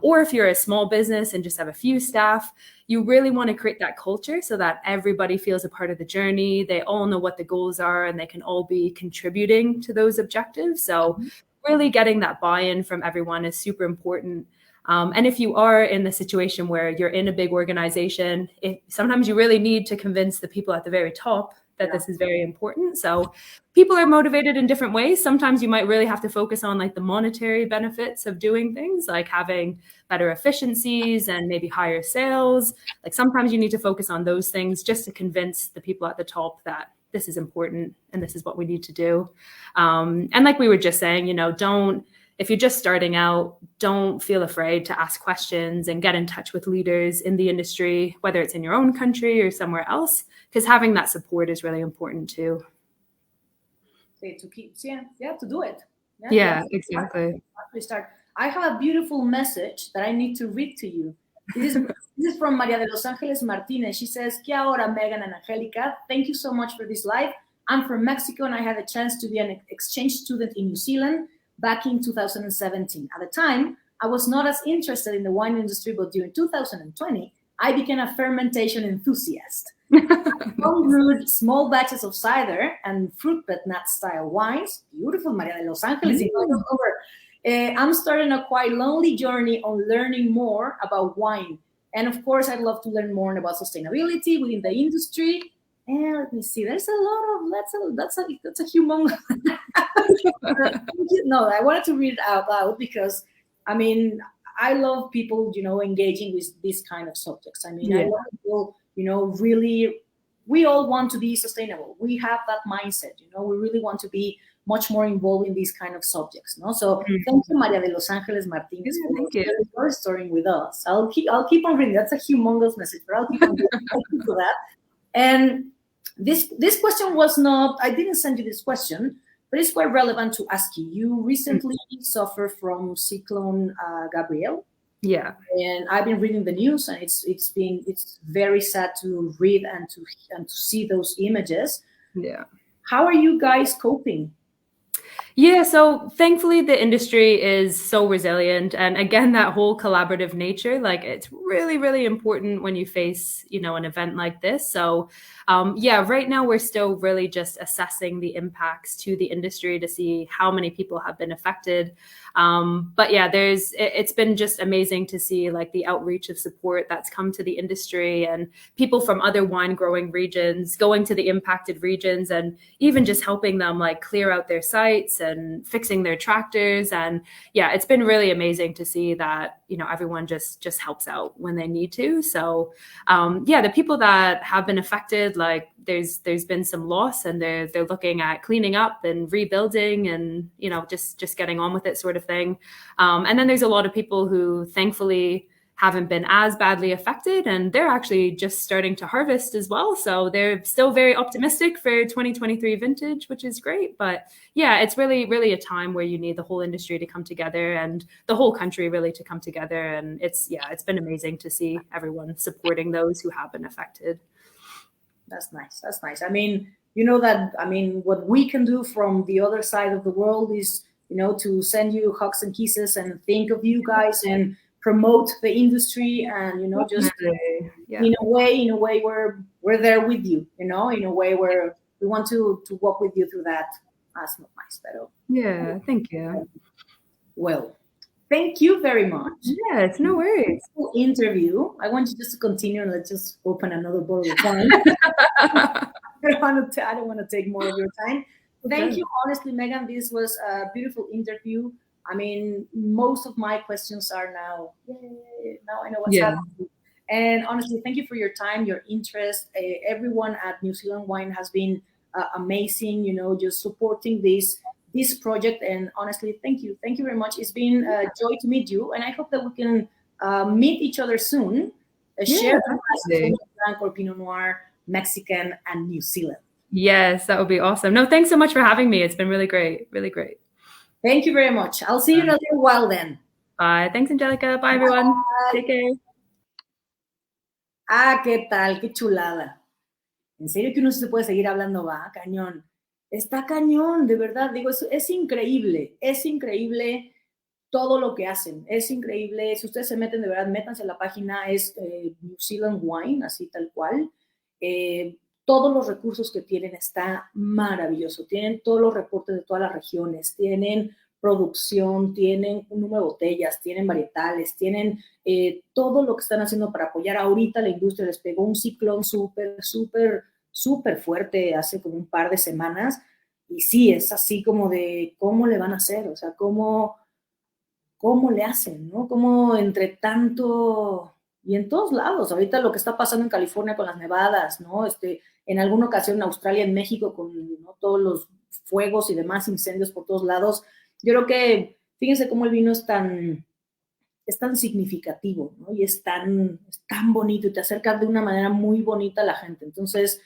or if you're a small business and just have a few staff, you really want to create that culture so that everybody feels a part of the journey. They all know what the goals are and they can all be contributing to those objectives. So really getting that buy-in from everyone is super important. And if you are in the situation where you're in a big organization, sometimes you really need to convince the people at the very top that this is very important. So people are motivated in different ways. Sometimes you might really have to focus on like the monetary benefits of doing things, like having better efficiencies and maybe higher sales. Like sometimes you need to focus on those things just to convince the people at the top that this is important and this is what we need to do. And like we were just saying, if you're just starting out, don't feel afraid to ask questions and get in touch with leaders in the industry, whether it's in your own country or somewhere else, because having that support is really important too. To do it. Yeah, exactly. Start. I have a beautiful message that I need to read to you. This is from Maria de Los Angeles Martinez. She says, "Kia ora, Meagan and Angelica. Thank you so much for this live. I'm from Mexico and I had a chance to be an exchange student in New Zealand back in 2017. At the time, I was not as interested in the wine industry, but during 2020, I became a fermentation enthusiast. I brewed small batches of cider and fruit but nut style wines." Beautiful, Maria de Los Angeles. I'm starting a quite lonely journey on learning more about wine. And of course, I'd love to learn more about sustainability within the industry. And let me see, there's a lot of, that's a humongous. No, I wanted to read it out loud because, I love people, engaging with these kind of subjects. I love people, really, we all want to be sustainable. We have that mindset, we really want to be much more involved in these kind of subjects. So thank you, Maria de Los Angeles Martinez, for storing with us. I'll keep on reading. That's a humongous message, but I'll keep on reading. Thank you for that. And this question was not, I didn't send you this question, but it's quite relevant to ask you. You recently suffered from Cyclone Gabrielle. Yeah. And I've been reading the news, and it's very sad to read and to see those images. Yeah. How are you guys coping? Yeah, so thankfully the industry is so resilient, and again that whole collaborative nature, like it's really really important when you face, you know, an event like this. So yeah, right now we're still really just assessing the impacts to the industry to see how many people have been affected. But yeah, it's been just amazing to see like the outreach of support that's come to the industry, and people from other wine growing regions going to the impacted regions and even just helping them like clear out their sites and fixing their tractors. And yeah, it's been really amazing to see that, you know, everyone just helps out when they need to. So yeah, the people that have been affected, like there's been some loss, and they're looking at cleaning up and rebuilding, and you know, just getting on with it, sort of thing. And then there's a lot of people who thankfully haven't been as badly affected, and they're actually just starting to harvest as well. So they're still very optimistic for 2023 vintage, which is great. But yeah, it's really, really a time where you need the whole industry to come together and the whole country really to come together. And it's been amazing to see everyone supporting those who have been affected. That's nice. That's nice. I mean, what we can do from the other side of the world is, to send you hugs and kisses and think of you guys and promote the industry, and just Yeah. in a way we're there with you, in a way where we want to walk with you through that. That's not nice, but Yeah, thank you. well, thank you very much. Yeah, it's no worries. Interview. I want you just to continue, and let's just open another bottle of wine. I don't want to take more of your time. Thank you, honestly, Meagan. This was a beautiful interview. I mean, most of my questions are now. Now I know what's happening. And honestly, thank you for your time, your interest. Everyone at New Zealand Wine has been amazing. Just supporting this project. And honestly, thank you very much. It's been a joy to meet you, and I hope that we can meet each other soon. Share Blanc or Pinot Noir, Mexican, and New Zealand. Yes, that would be awesome. No, thanks so much for having me. It's been really great. Really great. Thank you very much. I'll see you in a little while then. Bye. Thanks, Angelica. Bye, everyone. Bye. Take care. ¿Qué tal? Qué chulada. En serio que uno se puede seguir hablando, va, cañón. Está cañón, de verdad. Digo, es increíble todo lo que hacen. Es increíble. Si ustedes se meten, de verdad, métanse a la página, es New Zealand Wine, así tal cual. Todos los recursos que tienen está maravilloso. Tienen todos los reportes de todas las regiones, tienen producción, tienen un número de botellas, tienen varietales, tienen todo lo que están haciendo para apoyar. Ahorita la industria les pegó un ciclón súper fuerte hace como un par de semanas, y sí, es así como de cómo le van a hacer, o sea, cómo le hacen, ¿no? Cómo entre tanto, y en todos lados, ahorita lo que está pasando en California con las nevadas, ¿no? En alguna ocasión en Australia, en México, con todos los fuegos y demás incendios por todos lados. Yo creo que, fíjense cómo el vino es tan significativo, ¿no? Y es tan bonito, y te acerca de una manera muy bonita a la gente. Entonces,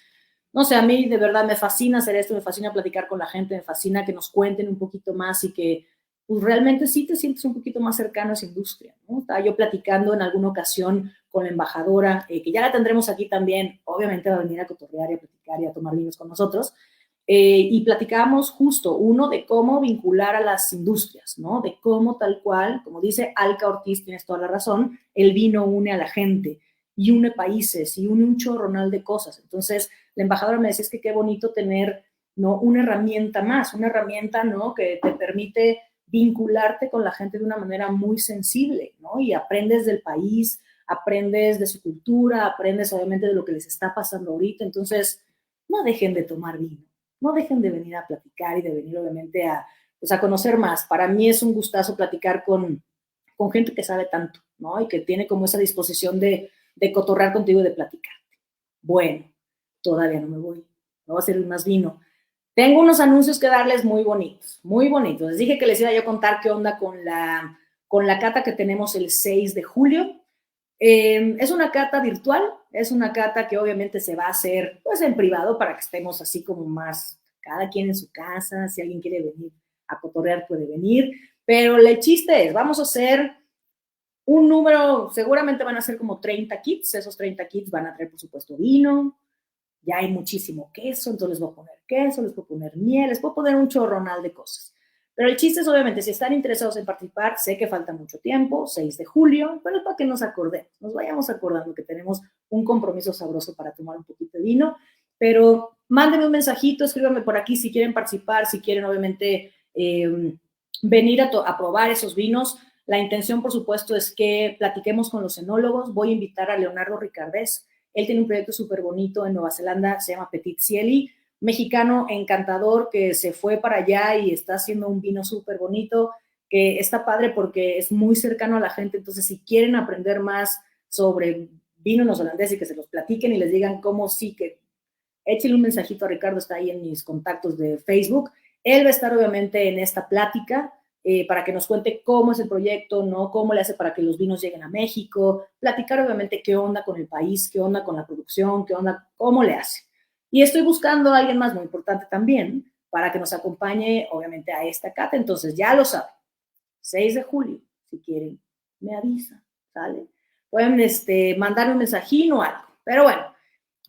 no sé, a mí de verdad me fascina hacer esto, me fascina platicar con la gente, me fascina que nos cuenten un poquito más y que pues, realmente sí te sientes un poquito más cercano a esa industria, ¿no? Estaba yo platicando en alguna ocasión con la embajadora, que ya la tendremos aquí también, obviamente va a venir a cotorrear y a platicar y a tomar vinos con nosotros, y platicábamos justo, uno, de cómo vincular a las industrias, ¿no? De cómo tal cual, como dice Alca Ortiz, tienes toda la razón, el vino une a la gente, y une países, y une un chorronal de cosas. Entonces, la embajadora me decía, es que qué bonito tener, ¿no? Una herramienta más, una herramienta, ¿no? Que te permite vincularte con la gente de una manera muy sensible, ¿no? Y aprendes del país, aprendes de su cultura, aprendes obviamente de lo que les está pasando ahorita. Entonces, no dejen de tomar vino, no dejen de venir a platicar y de venir obviamente a conocer más. Para mí es un gustazo platicar con gente que sabe tanto, ¿no? Y que tiene como esa disposición de cotorrar contigo y de platicarte. Bueno, todavía no me voy a servir más vino. Tengo unos anuncios que darles muy bonitos, muy bonitos. Les dije que les iba yo a contar qué onda con la cata que tenemos el 6 de julio. Es una cata virtual, es una cata que obviamente se va a hacer pues en privado para que estemos así como más, cada quien en su casa. Si alguien quiere venir a cotorrear puede venir, pero el chiste es, vamos a hacer un número, seguramente van a ser como 30 kits, esos 30 kits van a traer por supuesto vino, ya hay muchísimo queso, entonces les voy a poner queso, les voy a poner miel, les voy a poner un chorronal de cosas. Pero el chiste es, obviamente, si están interesados en participar, sé que falta mucho tiempo, 6 de julio, pero es para que nos acordemos, nos vayamos acordando que tenemos un compromiso sabroso para tomar un poquito de vino, pero mándenme un mensajito, escríbanme por aquí si quieren participar, si quieren, obviamente, venir a probar esos vinos. La intención, por supuesto, es que platiquemos con los enólogos. Voy a invitar a Leonardo Ricardés. Él tiene un proyecto súper bonito en Nueva Zelanda, se llama Petit Cieli, mexicano encantador que se fue para allá y está haciendo un vino súper bonito, que está padre porque es muy cercano a la gente. Entonces, si quieren aprender más sobre vino neozelandés y que se los platiquen y les digan cómo sí, que échenle un mensajito a Ricardo, está ahí en mis contactos de Facebook. Él va a estar obviamente en esta plática para que nos cuente cómo es el proyecto, ¿no? Cómo le hace para que los vinos lleguen a México, platicar obviamente qué onda con el país, qué onda con la producción, qué onda, cómo le hace. Y estoy buscando a alguien más muy importante también para que nos acompañe, obviamente, a esta cata. Entonces, ya lo saben, 6 de julio, si quieren, me avisan, ¿sale? Pueden mandar un mensajín o algo. Pero bueno,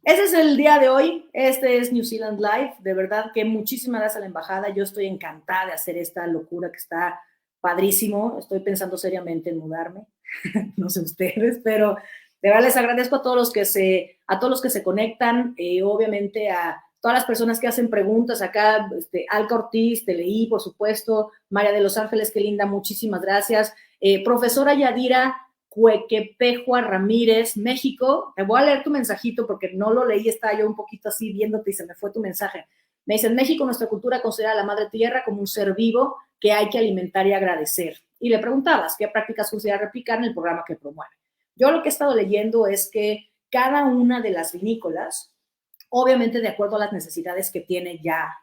ese es el día de hoy. Este es New Zealand Live. De verdad que muchísimas gracias a la embajada. Yo estoy encantada de hacer esta locura que está padrísimo. Estoy pensando seriamente en mudarme. No sé ustedes, pero de verdad les agradezco a todos los que se conectan, obviamente a todas las personas que hacen preguntas acá, Alca Ortiz, te leí, por supuesto, María de los Ángeles, qué linda, muchísimas gracias. Profesora Yadira Cuequepejua Ramírez, México, te voy a leer tu mensajito porque no lo leí, estaba yo un poquito así viéndote y se me fue tu mensaje. Me dice, en México nuestra cultura considera a la madre tierra como un ser vivo que hay que alimentar y agradecer. Y le preguntabas, ¿qué prácticas considera replicar en el programa que promueve? Yo lo que he estado leyendo es que cada una de las vinícolas, obviamente de acuerdo a las necesidades que tiene ya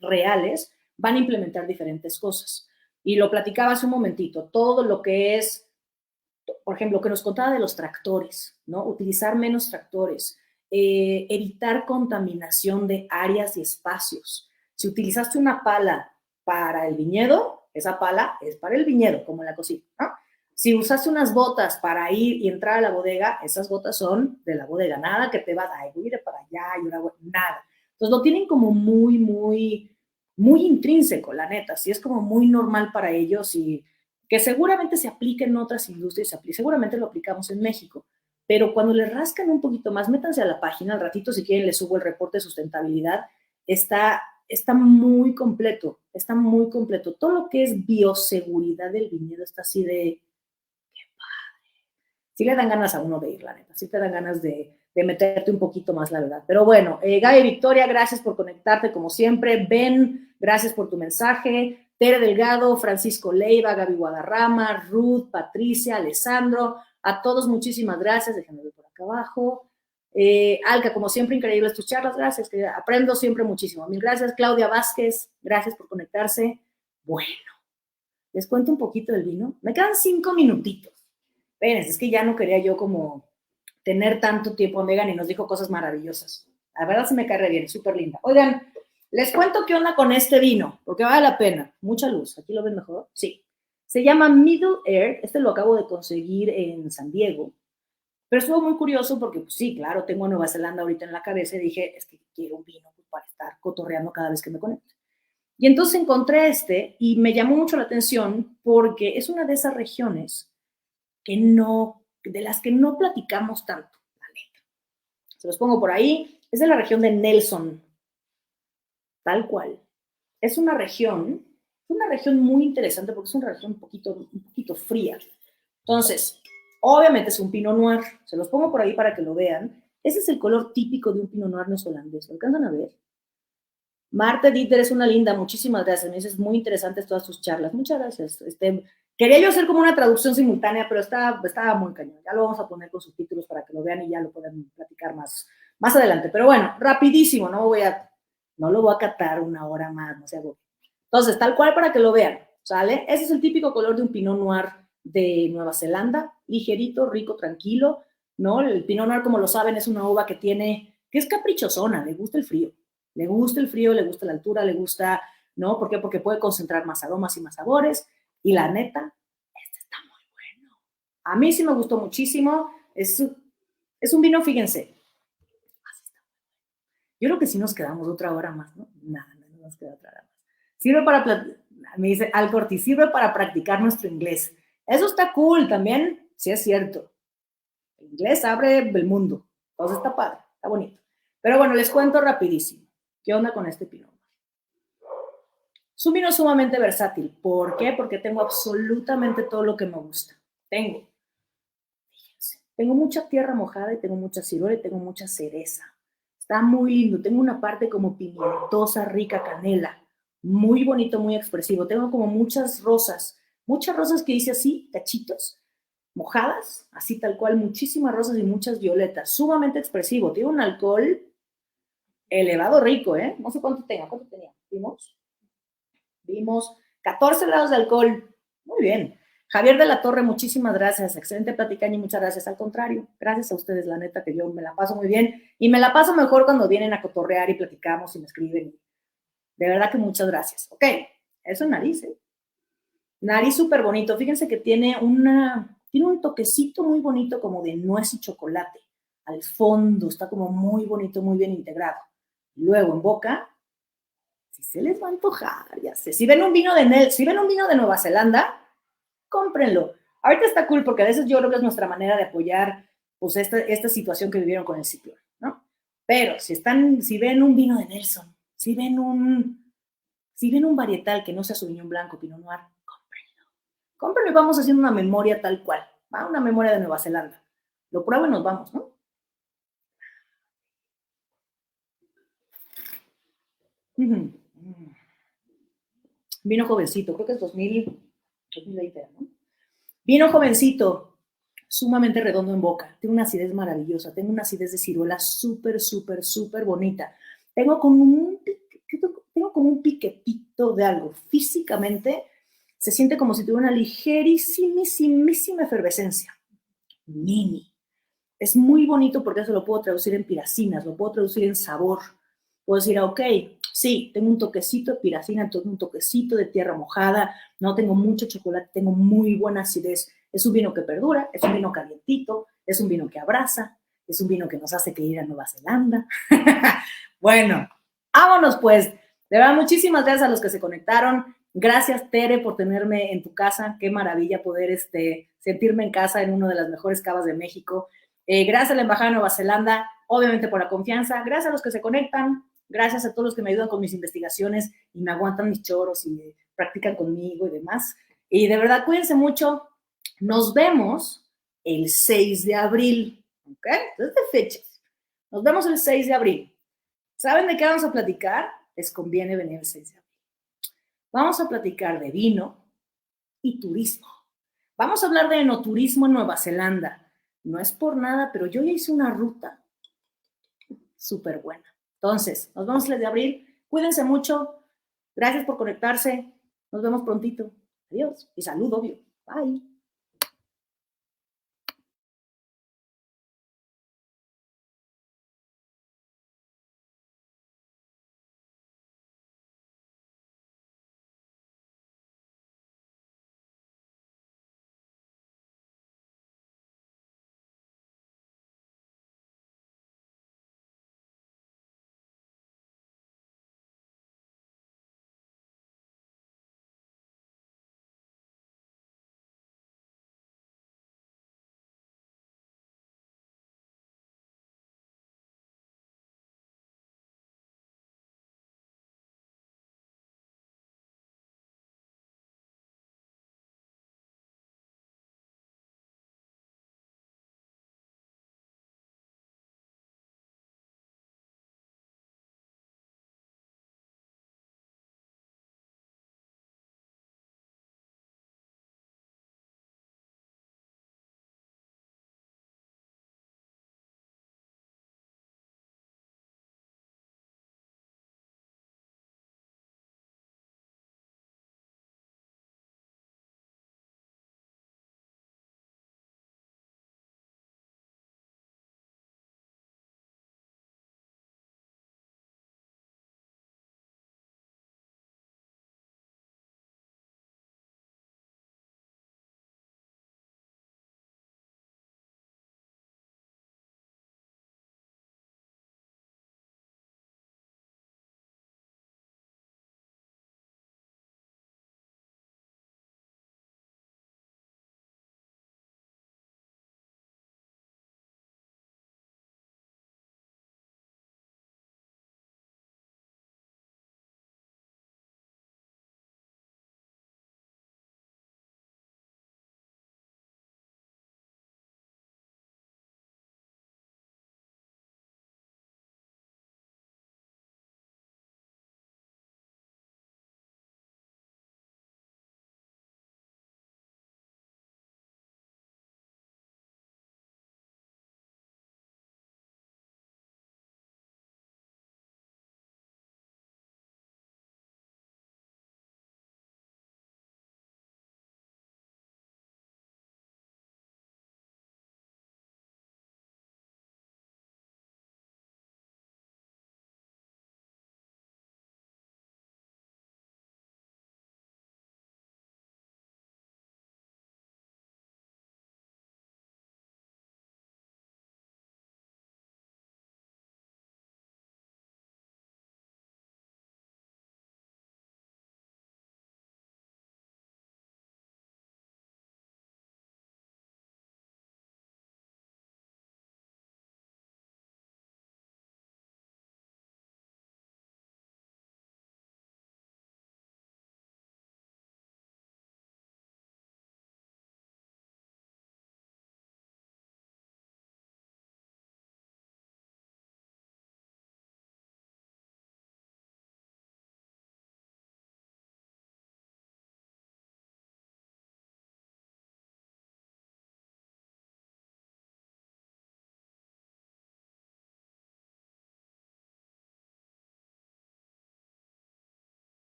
reales, van a implementar diferentes cosas. Y lo platicaba hace un momentito, todo lo que es, por ejemplo, que nos contaba de los tractores, ¿no? Utilizar menos tractores, evitar contaminación de áreas y espacios. Si utilizaste una pala para el viñedo, esa pala es para el viñedo, como en la cocina, ¿no? Si usaste unas botas para ir y entrar a la bodega, esas botas son de la bodega, nada que te va a ir para allá y ahora nada. Entonces lo tienen como muy intrínseco, la neta, sí es como muy normal para ellos y que seguramente se aplica en otras industrias, seguramente lo aplicamos en México, pero cuando le rascan un poquito más, métanse a la página, al ratito si quieren les subo el reporte de sustentabilidad, está muy completo, está muy completo. Todo lo que es bioseguridad del viñedo está así de, sí le dan ganas a uno de ir, la neta, sí te dan ganas de meterte un poquito más, la verdad. Pero bueno, Gaby Victoria, gracias por conectarte como siempre. Ben, gracias por tu mensaje. Tere Delgado, Francisco Leiva, Gaby Guadarrama, Ruth, Patricia, Alessandro, a todos muchísimas gracias. Déjenme ver por acá abajo. Alca, como siempre, increíbles tus charlas, gracias, que aprendo siempre muchísimo. Mil gracias. Claudia Vázquez, gracias por conectarse. Bueno, les cuento un poquito del vino. Me quedan 5 minutitos. Espérense, es que ya no quería yo como tener tanto tiempo a Meagan y nos dijo cosas maravillosas. La verdad se me cae re bien, súper linda. Oigan, les cuento qué onda con este vino, porque vale la pena. Mucha luz. ¿Aquí lo ven mejor? Sí. Se llama Middle Earth. Este lo acabo de conseguir en San Diego. Pero estuvo muy curioso porque, pues sí, claro, tengo a Nueva Zelanda ahorita en la cabeza y dije, es que quiero un vino pues, para estar cotorreando cada vez que me conecto. Y entonces encontré y me llamó mucho la atención porque es una de esas regiones de las que no platicamos tanto, la neta. Se los pongo por ahí. Es de la región de Nelson, tal cual. Es una región muy interesante porque es una región un poquito fría. Entonces, obviamente es un Pinot Noir. Se los pongo por ahí para que lo vean. Ese es el color típico de un Pinot Noir neozelandés. ¿Lo alcanzan a ver? Marta Dieter es una linda, muchísimas gracias. Me dices muy interesantes todas tus charlas. Muchas gracias. Quería yo hacer como una traducción simultánea, pero estaba muy cañón. Ya lo vamos a poner con subtítulos para que lo vean y ya lo puedan platicar más adelante. Pero bueno, rapidísimo, no lo voy a catar una hora más, no sé. Entonces, tal cual para que lo vean, ¿sale? Ese es el típico color de un Pinot Noir de Nueva Zelanda, ligerito, rico, tranquilo, ¿no? El Pinot Noir, como lo saben, es una uva que es caprichosona, le gusta el frío. Le gusta el frío, le gusta la altura, le gusta, ¿no? ¿Por qué? Porque puede concentrar más aromas y más sabores. Y la neta, este está muy bueno. A mí sí me gustó muchísimo. Es un vino, fíjense. Yo creo que sí nos quedamos otra hora más, ¿no? Nada, no nos queda otra hora más. Sirve para Me dice, Alcorti, sirve para practicar nuestro inglés. Eso está cool también, sí es cierto. El inglés abre el mundo. Entonces está padre, está bonito. Pero bueno, les cuento rapidísimo. ¿Qué onda con este Pinot? Es un vino sumamente versátil. ¿Por qué? Porque tengo absolutamente todo lo que me gusta. Tengo mucha tierra mojada y tengo mucha ciruela y tengo mucha cereza. Está muy lindo. Tengo una parte como pimientosa, rica, canela. Muy bonito, muy expresivo. Tengo como muchas rosas que hice así, cachitos, mojadas, así tal cual, muchísimas rosas y muchas violetas. Sumamente expresivo. Tiene un alcohol elevado rico, ¿eh? No sé cuánto tenía. ¿Cuánto tenía? Vimos 14 grados de alcohol. Muy bien. Javier de la Torre, muchísimas gracias. Excelente platicaña y muchas gracias. Al contrario, gracias a ustedes, la neta, que yo me la paso muy bien y me la paso mejor cuando vienen a cotorrear y platicamos y me escriben. De verdad que muchas gracias. Ok, eso es nariz, ¿eh? Nariz súper bonito. Fíjense que tiene un toquecito muy bonito como de nuez y chocolate. Al fondo está como muy bonito, muy bien integrado. Luego en boca, si se les va a antojar, ya sé. Si ven un vino de Nueva Zelanda, cómprenlo. Ahorita está cool porque a veces yo creo que es nuestra manera de apoyar pues esta situación que vivieron con el ciclón, ¿no? Pero si ven un vino de Nelson, si ven un varietal que no sea Sauvignon Blanco, Pinot Noir, cómprenlo y vamos haciendo una memoria tal cual, ¿va? Una memoria de Nueva Zelanda. Lo pruebo y nos vamos, ¿no? Vino jovencito, creo que es 2020, ¿no? Vino jovencito, sumamente redondo en boca. Tiene una acidez maravillosa. Tengo una acidez de ciruela súper, súper, súper bonita. Tengo como un piquetito de algo. Físicamente se siente como si tuviera una ligerísima efervescencia. Mini. Es muy bonito porque eso lo puedo traducir en piracinas, lo puedo traducir en sabor. Puedo decir, ok, sí, tengo un toquecito de piracina, tengo un toquecito de tierra mojada, no tengo mucho chocolate, tengo muy buena acidez. Es un vino que perdura, es un vino calientito, es un vino que abraza, es un vino que nos hace que ir a Nueva Zelanda. Bueno, vámonos pues. De verdad, muchísimas gracias a los que se conectaron. Gracias, Tere, por tenerme en tu casa. Qué maravilla poder sentirme en casa en una de las mejores cavas de México. Gracias a la Embajada de Nueva Zelanda, obviamente por la confianza. Gracias a los que se conectan. Gracias a todos los que me ayudan con mis investigaciones y me aguantan mis choros y practican conmigo y demás. Y de verdad, cuídense mucho. Nos vemos el 6 de abril. ¿Ok? Entonces, de fechas. Nos vemos el 6 de abril. ¿Saben de qué vamos a platicar? Les conviene venir el 6 de abril. Vamos a platicar de vino y turismo. Vamos a hablar de enoturismo en Nueva Zelanda. No es por nada, pero yo ya hice una ruta súper buena. Entonces, nos vemos el 6 de abril. Cuídense mucho. Gracias por conectarse. Nos vemos prontito. Adiós. Y salud, obvio. Bye.